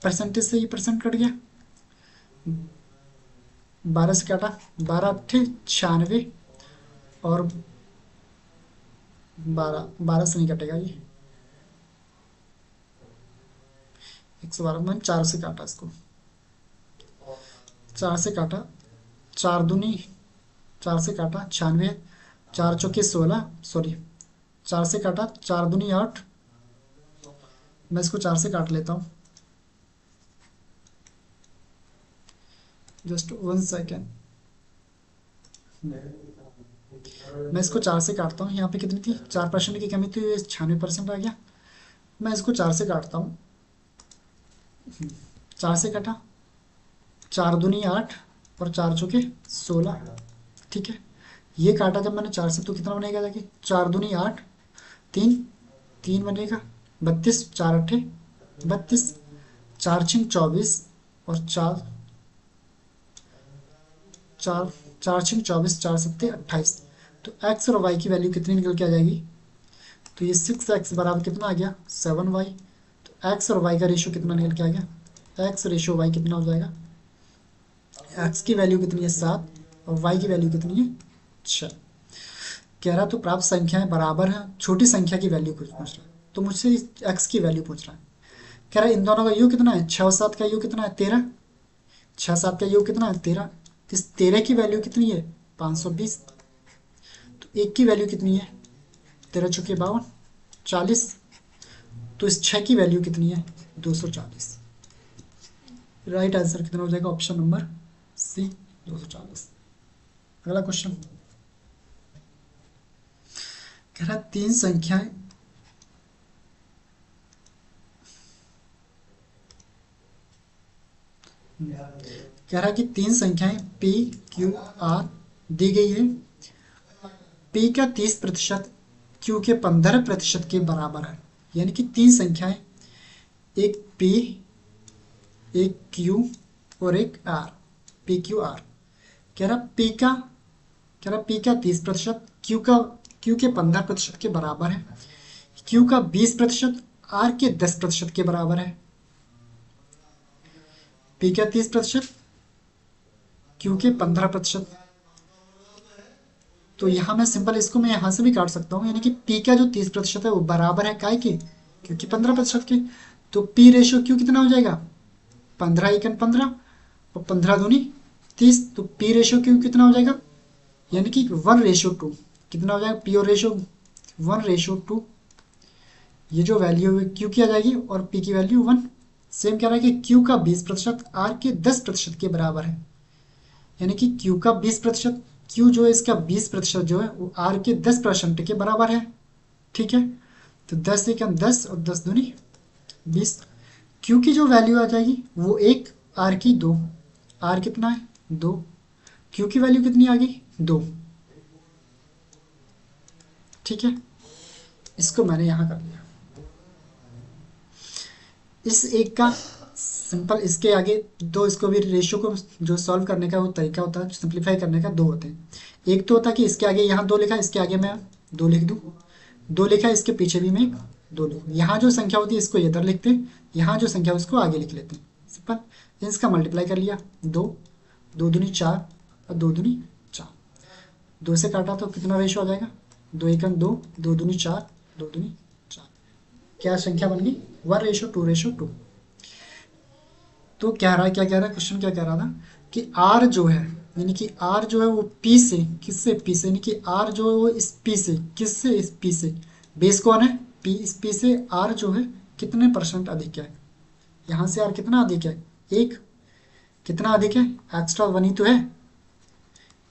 परसेंटेज से ये परसेंट कट गया, 12 से काटा 12 अट्ठे 96 और 12 से नहीं कटेगा ये 112, मैंने 4 से काटा इसको, 4 से काटा 4 दूनी 4 से काटा 96, 4 चौके 16, सॉरी 4 से काटा 4 दूनी 8, मैं इसको 4 से काट लेता हूँ, जस्ट 1 सेकेंड। मैं इसको 4 से काटता हूँ, यहाँ पे कितनी थी 4% की कमी थी, ये 96% आ गया। मैं इसको 4 से काटता हूँ, 4 से काटा 4 दूनी 8 और 4 चौके 16। ठीक है, ये काटा जब मैंने 4 से तो कितना बनेगा जाके 4 दूनी 8, 3 3 बनेगा 32, 4 अट्ठे 32, 4 छिंग 24 और 4 4 4 छिंग 24, 4 सत्ते 28। तो x और y की वैल्यू कितनी निकल के आ जाएगी, तो ये 6x बराबर कितना आ गया 7y। तो x और y का रेशियो कितना निकल के आ गया, x रेशियो y कितना हो जाएगा, x की वैल्यू कितनी है 7 और y की वैल्यू कितनी है 6। कह रहा तो प्राप्त संख्याएं बराबर हैं, छोटी संख्या की वैल्यू पूछ रहा है, तो मुझसे x की वैल्यू पूछ रहा है। कह रहा है इन दोनों का योग कितना है 6 और 7 का योग कितना है 13, 6 7 का योग कितना है 13, इस 13 की वैल्यू कितनी है 520। तो एक की वैल्यू कितनी है 13 चौके 52, 40, तो इस 6 की वैल्यू कितनी है 240। राइट आंसर कितना हो जाएगा ऑप्शन नंबर सी 240। अगला क्वेश्चन कह रहा तीन संख्याएं कह रहा कि तीन संख्याएं पी क्यू आर दी गई है। पी का 30% क्यू के 15% के बराबर है। यानी कि तीन संख्याएं, एक पी, एक क्यू और एक आर, पी क्यू आर। कह रहा पी का कह रहा पी का 30%, क्यू के 15% के बराबर है, क्यू का 20%, आर के 10% के बराबर है। पी का 30%, क्यू के 15%। तो यहाँ मैं सिंपल इसको मैं यहाँ से भी काट सकता हूँ, यानी कि पी का जो 30% है वो बराबर है काय के, क्योंकि 15% के। तो पी रेशियो क्यू कितना हो जाएगा, 15 और 15 दूनी 30। तो पी रेशियो क्यू कितना हो जाएगा, यानी कि 1:2। कितना हो जाएगा, पी और रेशियो 1:2। ये जो वैल्यू है क्यू की आ जाएगी और पी की वैल्यू 1। सेम कह रहा है कि क्यू का 20% आर के 10% के बराबर है। यानी कि क्यू का 20%, क्यू जो है इसका 20% जो है वो आर के 10% के बराबर है। ठीक है, तो 10 एकम 10 और 10 दूनी 20। क्यू की जो वैल्यू आ जाएगी वो 1, आर की 2। आर कितना है, 2। क्यू की वैल्यू कितनी आ गई, 2। ठीक है, इसको मैंने यहाँ कर दिया। इस एक का सिंपल, इसके आगे दो, इसको भी रेशियो को जो सॉल्व करने का वो तरीका होता है, सिंप्लीफाई करने का, दो होते हैं। एक तो होता है कि इसके आगे यहाँ 2 लिखा, इसके आगे मैं 2 लिख दूँ। 2 लिखा, इसके पीछे भी मैं 2 लिखूँ। यहाँ जो संख्या होती है इसको इधर लिखते हैं, यहाँ जो संख्या उसको आगे लिख लेते हैं। सिंपल, इसका मल्टीप्लाई कर लिया, 2, 2 दूनी 4 और 2 दूनी 4। 2 से काटा तो कितना रेशियो आ जाएगा, 2 एकम 2, 2 दूनी 4, 2 दूनी 4। क्या संख्या बन गई, 1:2:2। तो क्या रहा है, क्या कह रहा है क्वेश्चन, क्या कह रहा था कि आर जो है, यानी कि आर जो है वो पी से, किससे, पी से, यानी कि आर जो है वो इस पी से, किससे, इस पी से। बेस कौन है, पी, इस पी से आर जो है कितने % अधिक है। यहाँ से आर कितना अधिक है, 1। कितना अधिक है, एक्स्ट्रा 1 ही तो है।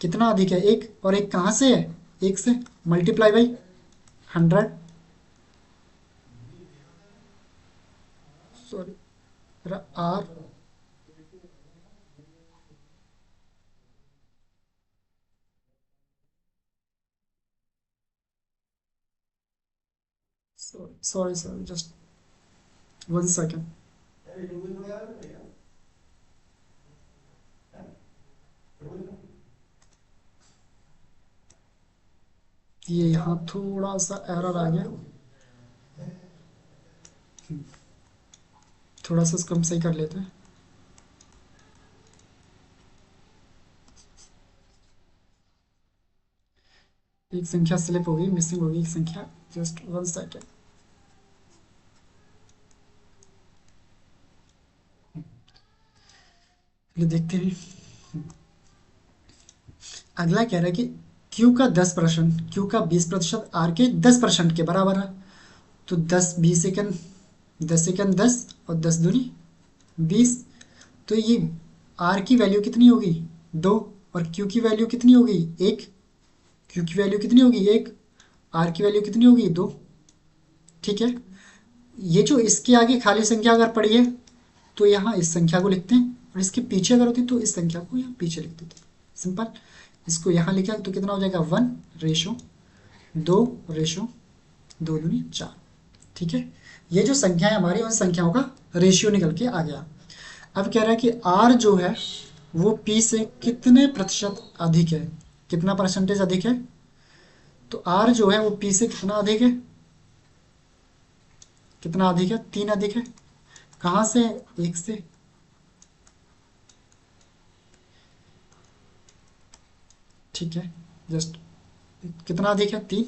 कितना अधिक है, 1। और 1 कहाँ से है, 1 से, multiply by 100, sorry, or sorry just 1 second. ये यहाँ थोड़ा सा एरर आ गया, थोड़ा सा इसको हम सही कर लेते हैं। एक संख्या स्लिप होगी, मिसिंग होगी एक संख्या, जस्ट 1 सेकेंड। ये देखते हैं। अगला कह रहा है कि क्यू का 10%, क्यू का 20% आर के 10% के बराबर है। तो 10, 20 सेकंड, 10 सेकंड 10 और 10 दूनी 20। तो ये आर की वैल्यू कितनी होगी, 2। और क्यू की वैल्यू कितनी होगी, 1। क्यू की वैल्यू कितनी होगी, 1। आर की वैल्यू कितनी होगी, 2। ठीक है, ये जो इसके आगे खाली संख्या अगर पड़ी है तो यहाँ इस संख्या को लिखते हैं, और इसके पीछे अगर होती तो इस संख्या को यहाँ पीछे लिख देते। सिंपल, इसको यहाँ लिखा तो कितना हो जाएगा, 1:2:2 ठीक है, ये जो संख्या है हमारी उन संख्याओं का रेशियो निकल के आ गया। अब कह रहा है कि आर जो है वो पी से कितने % अधिक है, कितना % अधिक है। तो आर जो है वो पी से कितना अधिक है, कितना अधिक है, 3 अधिक है। कहाँ से, 1 से। ठीक है, जस्ट कितना अधिक है, 3।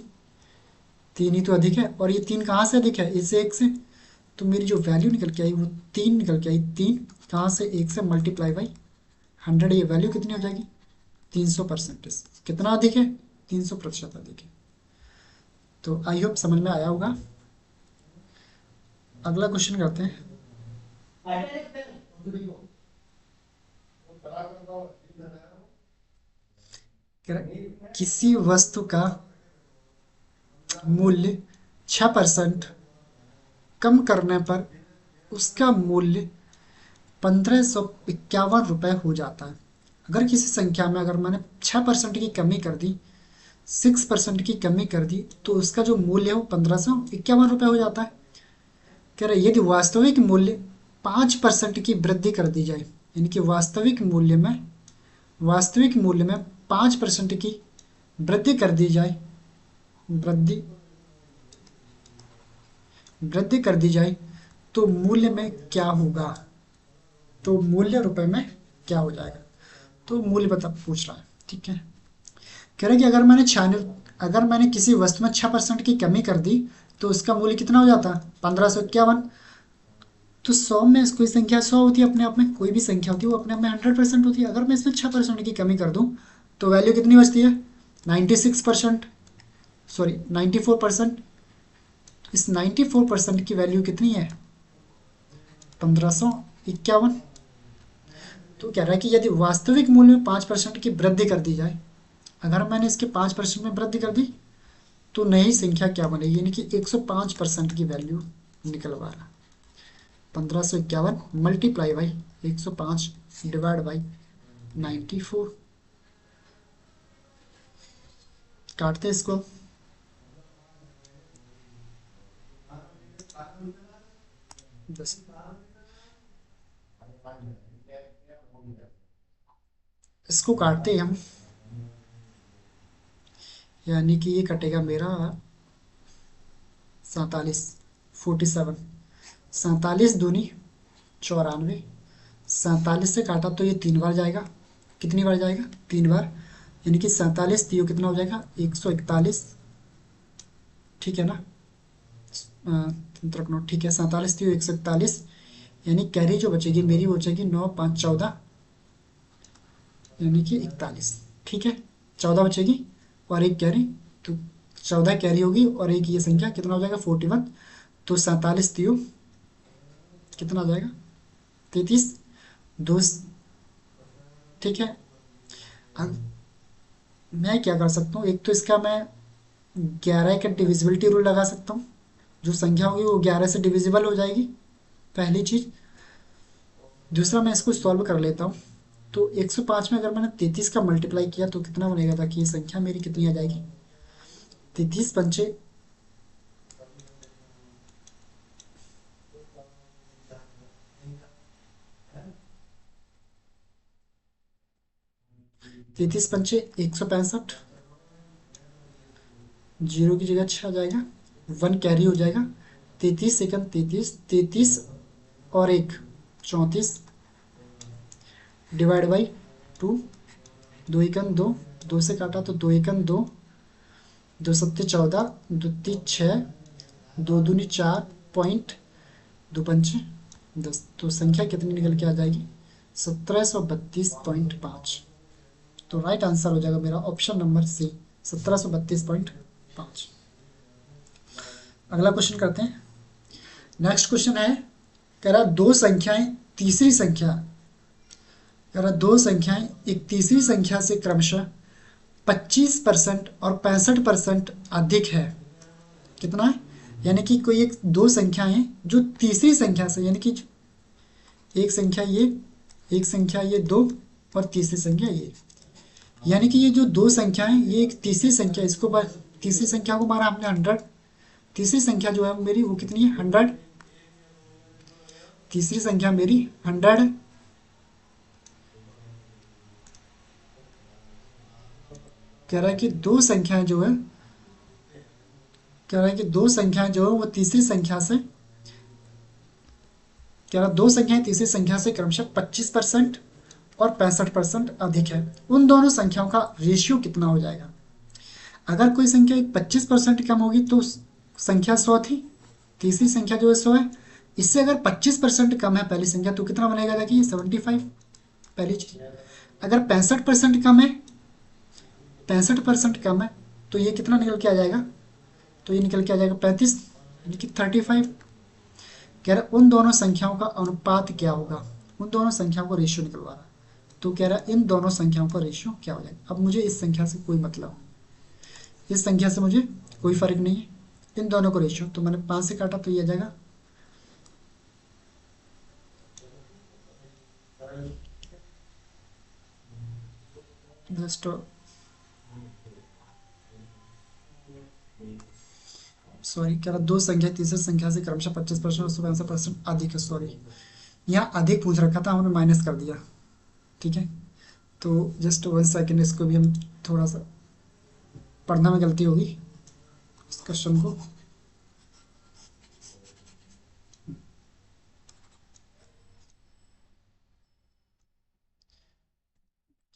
3 ही तो अधिक है, और ये 3 कहाँ से अधिक है, इस 1 से। तो मेरी जो वैल्यू निकल के आई वो 3 निकल के आई। 3 कहाँ से, 1 से, मल्टीप्लाई बाई 100। ये वैल्यू कितनी हो जाएगी, 300%। कितना अधिक है, 300% अधिक है। तो आई होप समझ में आया होगा। अगला क्वेश्चन करते हैं। किसी वस्तु का मूल्य 6% कम करने पर उसका मूल्य 1551 रुपये हो जाता है। अगर किसी संख्या में अगर मैंने 6% की कमी कर दी, 6% की कमी कर दी तो उसका जो मूल्य है वो 1551 रुपये हो जाता है। कह रहे यदि वास्तविक मूल्य 5% की वृद्धि कर दी जाए, यानी कि वास्तविक मूल्य में 5% की वृद्धि कर दी जाए, वृद्धि वृद्धि कर दी जाए तो मूल्य में क्या होगा, तो मूल्य रुपए में क्या हो जाएगा। तो मूल्य बता पूछ रहा है, ठीक है। कह रहा है कि अगर मैंने किसी वस्तु में 6% की कमी कर दी तो उसका मूल्य कितना हो जाता है 1551। तो 100 में कोई संख्या 100 होती है, अपने आप में कोई भी संख्या होती है वो अपने आप में 100% होती है। अगर मैं इसमें 6% की कमी कर दूं तो वैल्यू कितनी बचती है 96%, सॉरी 94%। इस 94% की वैल्यू कितनी है 1551। तो कह रहा है कि यदि वास्तविक मूल्य में 5% की वृद्धि कर दी जाए, अगर मैंने इसके 5% में वृद्धि कर दी तो नई संख्या क्या बनेगी, यानी कि 105% की वैल्यू निकलवा रहा। 1551 मल्टीप्लाई बाई 105 डिवाइड बाई 94। काटते इसको। दस इसको काटते हैं हम, यानी कि ये कटेगा मेरा 47, 47। 47 दूनी 94। 47 से काटा तो ये 3 बार जाएगा। कितनी बार जाएगा 3 बार, यानी कि 47 तीयो कितना हो जाएगा 141। ठीक है ना, तंत्र ठीक है। 47 तीयो 141, यानी कैरी जो बचेगी मेरी वो बचेगी 9 5 14, यानी कि 41। ठीक है, 14 बचेगी और एक कैरी, तो 14 कैरी होगी और एक ये संख्या कितना हो जाएगा 41। तो 47 तीयो कितना हो जाएगा 33 दो। ठीक है, अब मैं क्या कर सकता हूँ, एक तो इसका मैं 11 का डिविजिबिलिटी रूल लगा सकता हूँ। जो संख्या होगी वो 11 से डिविजिबल हो जाएगी, पहली चीज़। दूसरा मैं इसको सॉल्व कर लेता हूँ। तो 105 में अगर मैंने 33 का मल्टीप्लाई किया तो कितना बनेगा, ताकि ये संख्या मेरी कितनी आ जाएगी 33 पंचे 165, जीरो की जगह 6 आ जाएगा, 1 कैरी हो जाएगा। 33 सेकंड 33 और एक 34 डिवाइड बाई 2। 2 एकन 2, 2 से काटा तो 2 एकन 2, 2 सत्ते 14, 2 3 6, 2 दूनी 4 पॉइंट 2 पंचे 10। तो संख्या कितनी निकल के आ जाएगी 1732.5। तो राइट आंसर हो जाएगा मेरा ऑप्शन नंबर सी 1732.5। अगला क्वेश्चन करते हैं। नेक्स्ट क्वेश्चन है, कह रहा दो संख्याएं तीसरी संख्या कह रहा दो संख्याएं एक तीसरी संख्या से क्रमशः 25% और 65% अधिक है। कितना है, यानी कि कोई एक दो संख्या है जो तीसरी संख्या से, यानी कि एक संख्या ये, एक संख्या ये दो और तीसरी संख्या ये, यानी कि ये जो दो संख्या है ये एक तीसरी संख्या, तीसरी संख्या को मारा हमने 100। तीसरी संख्या जो है मेरी वो कितनी है 100। तीसरी संख्या मेरी 100 है। कह रहा है कि दो संख्याएं जो है कह रहा है कि दो संख्याएं जो है वो तीसरी संख्या से, कह रहा दो संख्याएं तीसरी संख्या से क्रमशः 25% और 65% अधिक है। उन दोनों संख्याओं का रेशियो कितना हो जाएगा। अगर कोई संख्या 25% कम होगी तो संख्या 100 थी, तीसरी संख्या जो है 100 है। इससे अगर 25% कम है पहली संख्या तो कितना बनेगा, देखिए 75, पहली चीज। अगर 65% कम है, 65% कम है तो ये कितना निकल के आ जाएगा, तो ये निकल के आ जाएगा 35, यानी कि 35। कह रहा उन दोनों संख्याओं का अनुपात क्या होगा, उन दोनों संख्याओं को रेशियो निकलवा रहा है। तो कह रहा है इन दोनों संख्याओं का रेशियो क्या हो जाएगा। अब मुझे इस संख्या से कोई मतलब, इस संख्या से मुझे कोई फर्क नहीं है, इन दोनों को रेशियो, तो मैंने 5 से काटा तो ये आ जाएगा जस्ट सॉरी, कह रहा दो संख्या तीसरी संख्या से क्रमशः 25% और 165% अधिक है। सॉरी, यहाँ अधिक पूछ रखा था, हमने माइनस कर दिया। ठीक है, तो जस्ट 1 सेकेंड, इसको भी हम थोड़ा सा पढ़ना में गलती होगी इस क्वेश्चन को।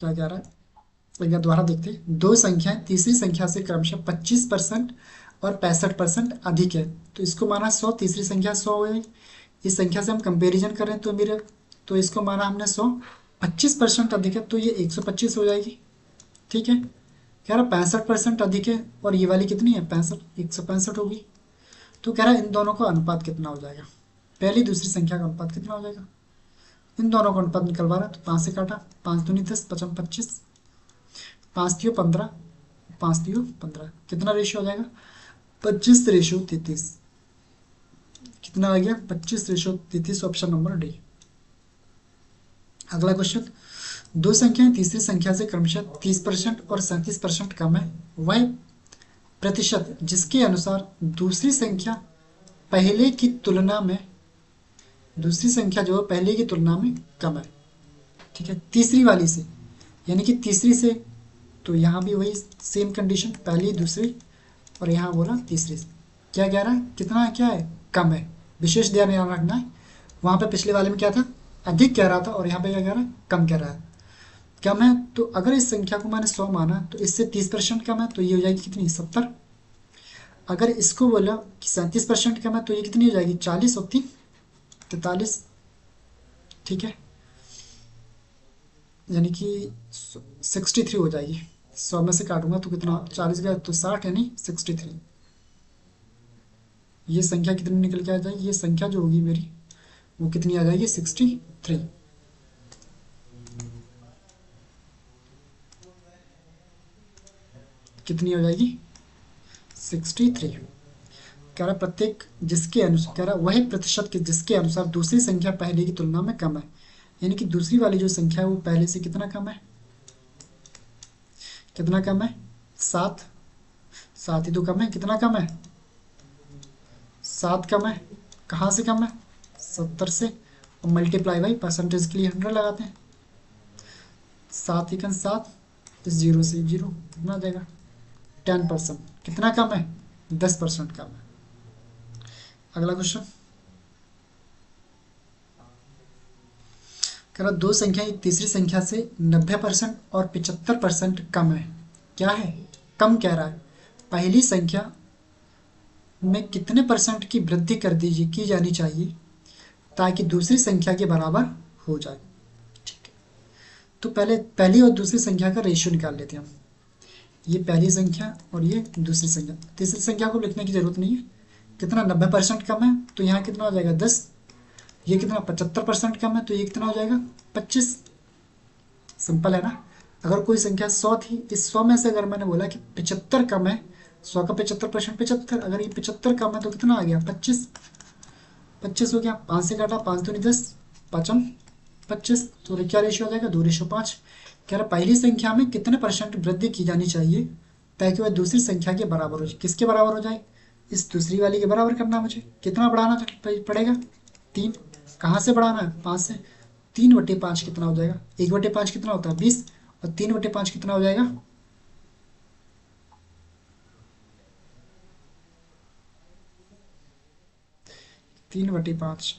क्या कह रहा है, एक बार दोबारा देखते हैं। दो संख्याएं तीसरी संख्या से क्रमशः 25% और 65% अधिक है, तो इसको माना 100, तीसरी संख्या 100 हो गई। इस संख्या से हम कंपेरिजन करें तो मेरे, तो इसको माना हमने 100, 25% अधिक है तो ये 125 हो जाएगी। ठीक है, कह रहा 65% अधिक है और ये वाली कितनी है 65, 165 होगी। तो कह रहा है इन दोनों का अनुपात कितना हो जाएगा, पहली दूसरी संख्या का अनुपात कितना हो जाएगा। इन दोनों का अनुपात निकलवा रहा है, तो 5 से काटा, 5 दूनी 10, 55 25, 5 तियो 15, 5 तियो 15, कितना रेशियो हो जाएगा 25:33। कितना आ गया 25:33, ऑप्शन नंबर डी। अगला क्वेश्चन, दो संख्याएं तीसरी संख्या से क्रमशः 30% और 37% कम है, वह प्रतिशत जिसके अनुसार दूसरी संख्या पहले की तुलना में, दूसरी संख्या जो है पहले की तुलना में कम है। ठीक है, तीसरी वाली से, यानी कि तीसरी से, तो यहाँ भी वही सेम कंडीशन, पहली दूसरी, और यहाँ बोला तीसरी से। क्या कह रहा है, कितना क्या है कम है, विशेष ध्यान यहाँ रखना है। वहाँ पे पिछले वाले में क्या था, अधिक कह रहा था, और यहाँ पे क्या कह रहा है, कम कह रहा है। कम है तो अगर इस संख्या को मैंने 100 माना तो इससे 30% कम है, तो ये हो जाएगी कितनी 70। अगर इसको बोला कि 37% कम है तो ये कितनी हो जाएगी 40 और 3 43। ठीक है, यानी कि 63 हो जाएगी। 100 में से काटूंगा तो कितना 40 गया तो 60, यानी 63। ये संख्या कितनी निकल के आ जाएगी, ये संख्या जो होगी मेरी वो कितनी आ जाएगी 63। कितनी हो जाएगी 63। कह रहा प्रत्येक जिसके अनुसार, कह रहा वही प्रतिशत के जिसके अनुसार दूसरी संख्या पहले की तुलना में कम है, यानी कि दूसरी वाली जो संख्या है वो पहले से कितना कम है, कितना कम है 7, 7 ही तो कम है, कितना कम है 7 कम है। कहाँ से कम है 70 से, और मल्टीप्लाई बाई परसेंटेज के लिए 100 लगाते हैं। 7 एकन 7, इस जीरो से जीरो, कितना आ जाएगा 10%। कितना कम है 10% कम है। अगला क्वेश्चन, कह रहा दो संख्या एक तीसरी संख्या से 90% और 75% कम है। क्या है कम, कह रहा है पहली संख्या में कितने परसेंट की वृद्धि कर दीजिए की जानी चाहिए ताकि दूसरी संख्या के बराबर हो जाए। ठीक है, तो पहले पहली और दूसरी संख्या का रेशियो निकाल लेते हैं हम। ये पहली संख्या और ये दूसरी संख्या, तीसरी संख्या को लिखने की जरूरत नहीं है। कितना 90% कम है तो यहाँ कितना हो जाएगा 10। ये कितना 75% कम है तो ये कितना हो जाएगा 25। सिंपल है ना। अगर कोई संख्या 100 थी, इस 100 में से अगर मैंने बोला कि 75 कम है, 100 का 75% 75, अगर ये 75 कम है तो कितना आ गया 25, 25 हो गया। 5 से काटा, 5 दूनी 10, 5 25, तो क्या रेशियो हो जाएगा 2:5। कह रहा पहली संख्या में कितने परसेंट वृद्धि की जानी चाहिए ताकि वह दूसरी संख्या के बराबर हो जाए। किसके बराबर हो जाए, इस दूसरी वाली के बराबर करना। मुझे कितना बढ़ाना पड़ेगा 3। कहाँ से बढ़ाना है 5 से। 3/5 कितना हो जाएगा, 1/5 कितना होता है 20, और 3/5 कितना हो जाएगा 3/5।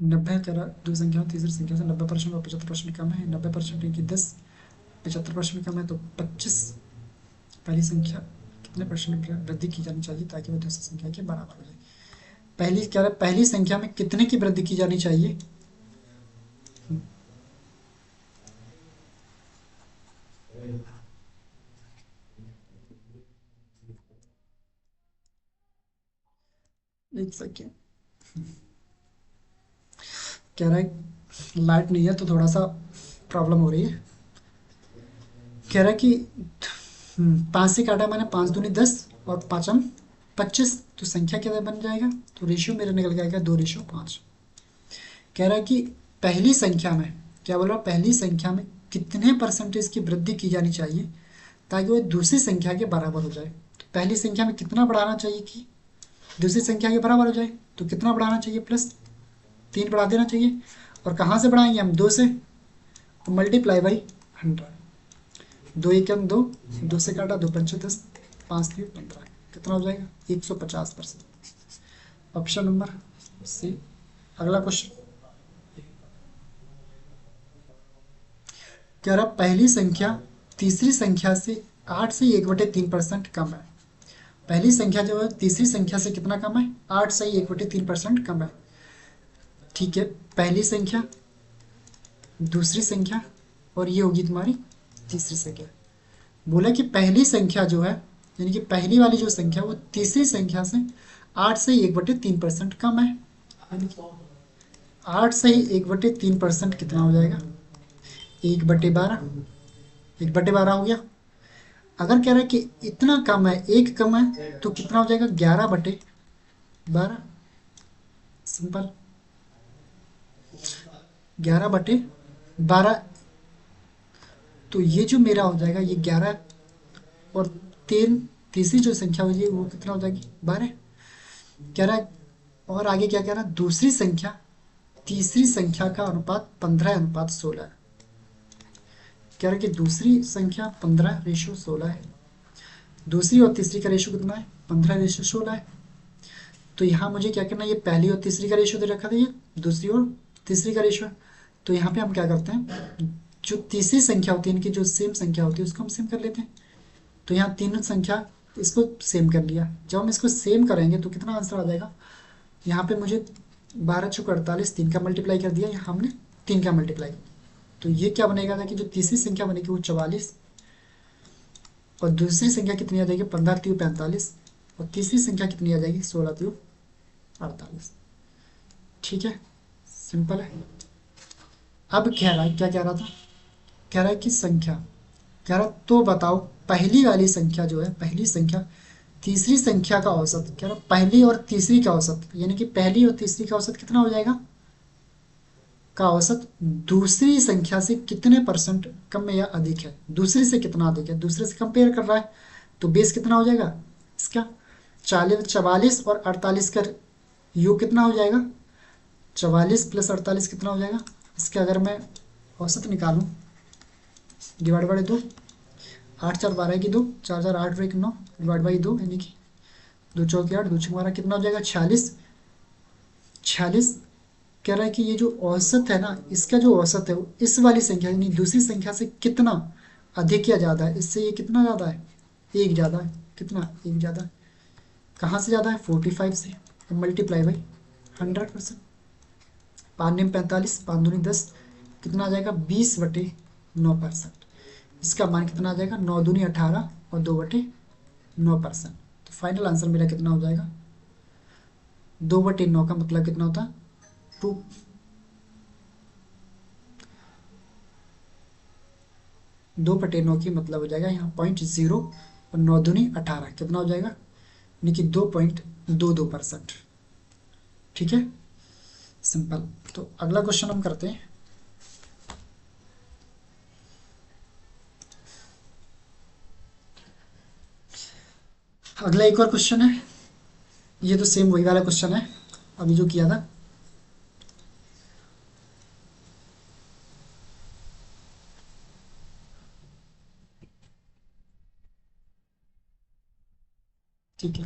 नब्बे करा दो संख्या तीसरी संख्या से 90% और 75% कम है। 90% की 10, 75% कम है तो 25। पहली संख्या कितने परसेंट वृद्धि की जानी चाहिए ताकि वह दूसरी संख्या के बराबर हो जाए। पहली क्या है, पहली संख्या में कितने की वृद्धि की जानी चाहिए। एक सेकेंड, कह रहा है लाइट नहीं है तो थोड़ा सा प्रॉब्लम हो रही है। कह रहा है कि 5 से काटा मैंने, 5 दूनी 10 और 5 25, तो संख्या क्या बन जाएगा, तो रेशियो मेरा निकल जाएगा 2:5। कह रहा है कि पहली संख्या में, क्या बोल रहा, पहली संख्या में कितने परसेंटेज की वृद्धि की जानी चाहिए ताकि वो दूसरी संख्या के बराबर हो जाए। तो पहली संख्या में कितना बढ़ाना चाहिए कि दूसरी संख्या के बराबर हो जाए, तो कितना बढ़ाना चाहिए, प्लस 3 बढ़ा देना चाहिए। और कहाँ से बढ़ाएंगे हम, 2 से, मल्टीप्लाई बाई 100। 2 एक अंक 2, 2 से काटा 2 पंचे 10, 5 3 15, कितना हो जाएगा 150%। Option number C. अगला क्वेश्चन कह रहा पहली संख्या तीसरी संख्या से 8 से 1/3% कम है। पहली संख्या जो है तीसरी संख्या से कितना कम है, 8 से 1/3% कम है। ठीक है, पहली संख्या, दूसरी संख्या, और ये होगी तुम्हारी तीसरी संख्या। बोला कि पहली संख्या जो है, यानी कि पहली वाली जो संख्या वो तीसरी संख्या से 8 से 1/3% कम है। यानी कि 8 से 1/3% कितना हो जाएगा, 1/12। 1/12 हो गया। अगर कह रहा है कि इतना कम है, एक कम है, तो कितना हो जाएगा, 11/12। सिंपल, 11/12। तो ये जो मेरा हो जाएगा ये 11, और तीसरी जो संख्या हो जाएगी वो कितना हो जाएगी, 12। कह रहा है, और आगे क्या कह रहा है, दूसरी संख्या तीसरी संख्या का अनुपात 15:16 है। कह रहा है कि दूसरी संख्या 15:16 है, दूसरी और तीसरी का रेशो कितना है, 15:16 है। तो यहाँ मुझे क्या करना है, ये पहली और तीसरी का रेशो दे रखा था, ये दूसरी और तीसरी का रेशो है। तो यहाँ पे हम क्या करते हैं, जो तीसरी संख्या होती है, इनकी जो सेम संख्या होती है उसको हम सेम कर लेते हैं। तो यहाँ तीनों संख्या इसको सेम कर लिया। जब हम इसको सेम करेंगे तो कितना आंसर आ जाएगा, यहाँ पे मुझे 12 चौक 48, 3 का मल्टीप्लाई कर दिया, यहाँ हमने 3 का मल्टीप्लाई। तो ये क्या बनेगा था कि जो तीसरी संख्या बनेगी वो 44, और दूसरी संख्या कितनी आ जाएगी, 15 3 45, और तीसरी संख्या कितनी आ जाएगी, 16 3 48। ठीक है, सिंपल है। अब कह रहा है, क्या कह रहा था, कह रहा है कि संख्या, कह रहा तो बताओ पहली वाली संख्या जो है, पहली संख्या तीसरी संख्या का औसत, कह रहा पहली और तीसरी का औसत, यानी कि पहली और तीसरी का औसत कितना हो जाएगा, का औसत दूसरी संख्या से कितने परसेंट कम या अधिक है। दूसरी से कितना अधिक है, दूसरे से कंपेयर कर रहा है, तो बेस कितना हो जाएगा इसका, 44 और 48 का योग कितना हो जाएगा, 44 + 48 कितना हो जाएगा। इसका अगर मैं औसत निकालूं, डिवाइड बाई 2, 8 4 12 की 2, 4 4 8 और 1 9, डिवाइड बाई 2, यानी कि 2 चौक 8, 2 6 12, कितना हो जाएगा 46। 46 कह रहा है कि ये जो औसत है ना, इसका जो औसत है वो इस वाली संख्या यानी दूसरी संख्या से कितना अधिक या ज़्यादा है। इससे ये कितना ज़्यादा है, एक ज़्यादा है। कितना, एक ज़्यादा है। कहाँ से ज़्यादा है, 45 से, मल्टीप्लाई बाई 100%। 5 9 45, 5 दूनी 10, कितना आ जाएगा 20/9%। इसका मान कितना आ जाएगा, 9 दूनी 18 और 2/9%। तो फाइनल आंसर मेरा कितना हो जाएगा, 2/9 का मतलब कितना होता है, 2। 2/9 की मतलब हो जाएगा यहाँ 0.0, और 9 दूनी 18, कितना हो जाएगा, यानी कि 2.22%। ठीक है, सिंपल। तो अगला क्वेश्चन हम करते हैं। अगला एक और क्वेश्चन है, ये तो सेम वही वाला क्वेश्चन है अभी जो किया था। ठीक है।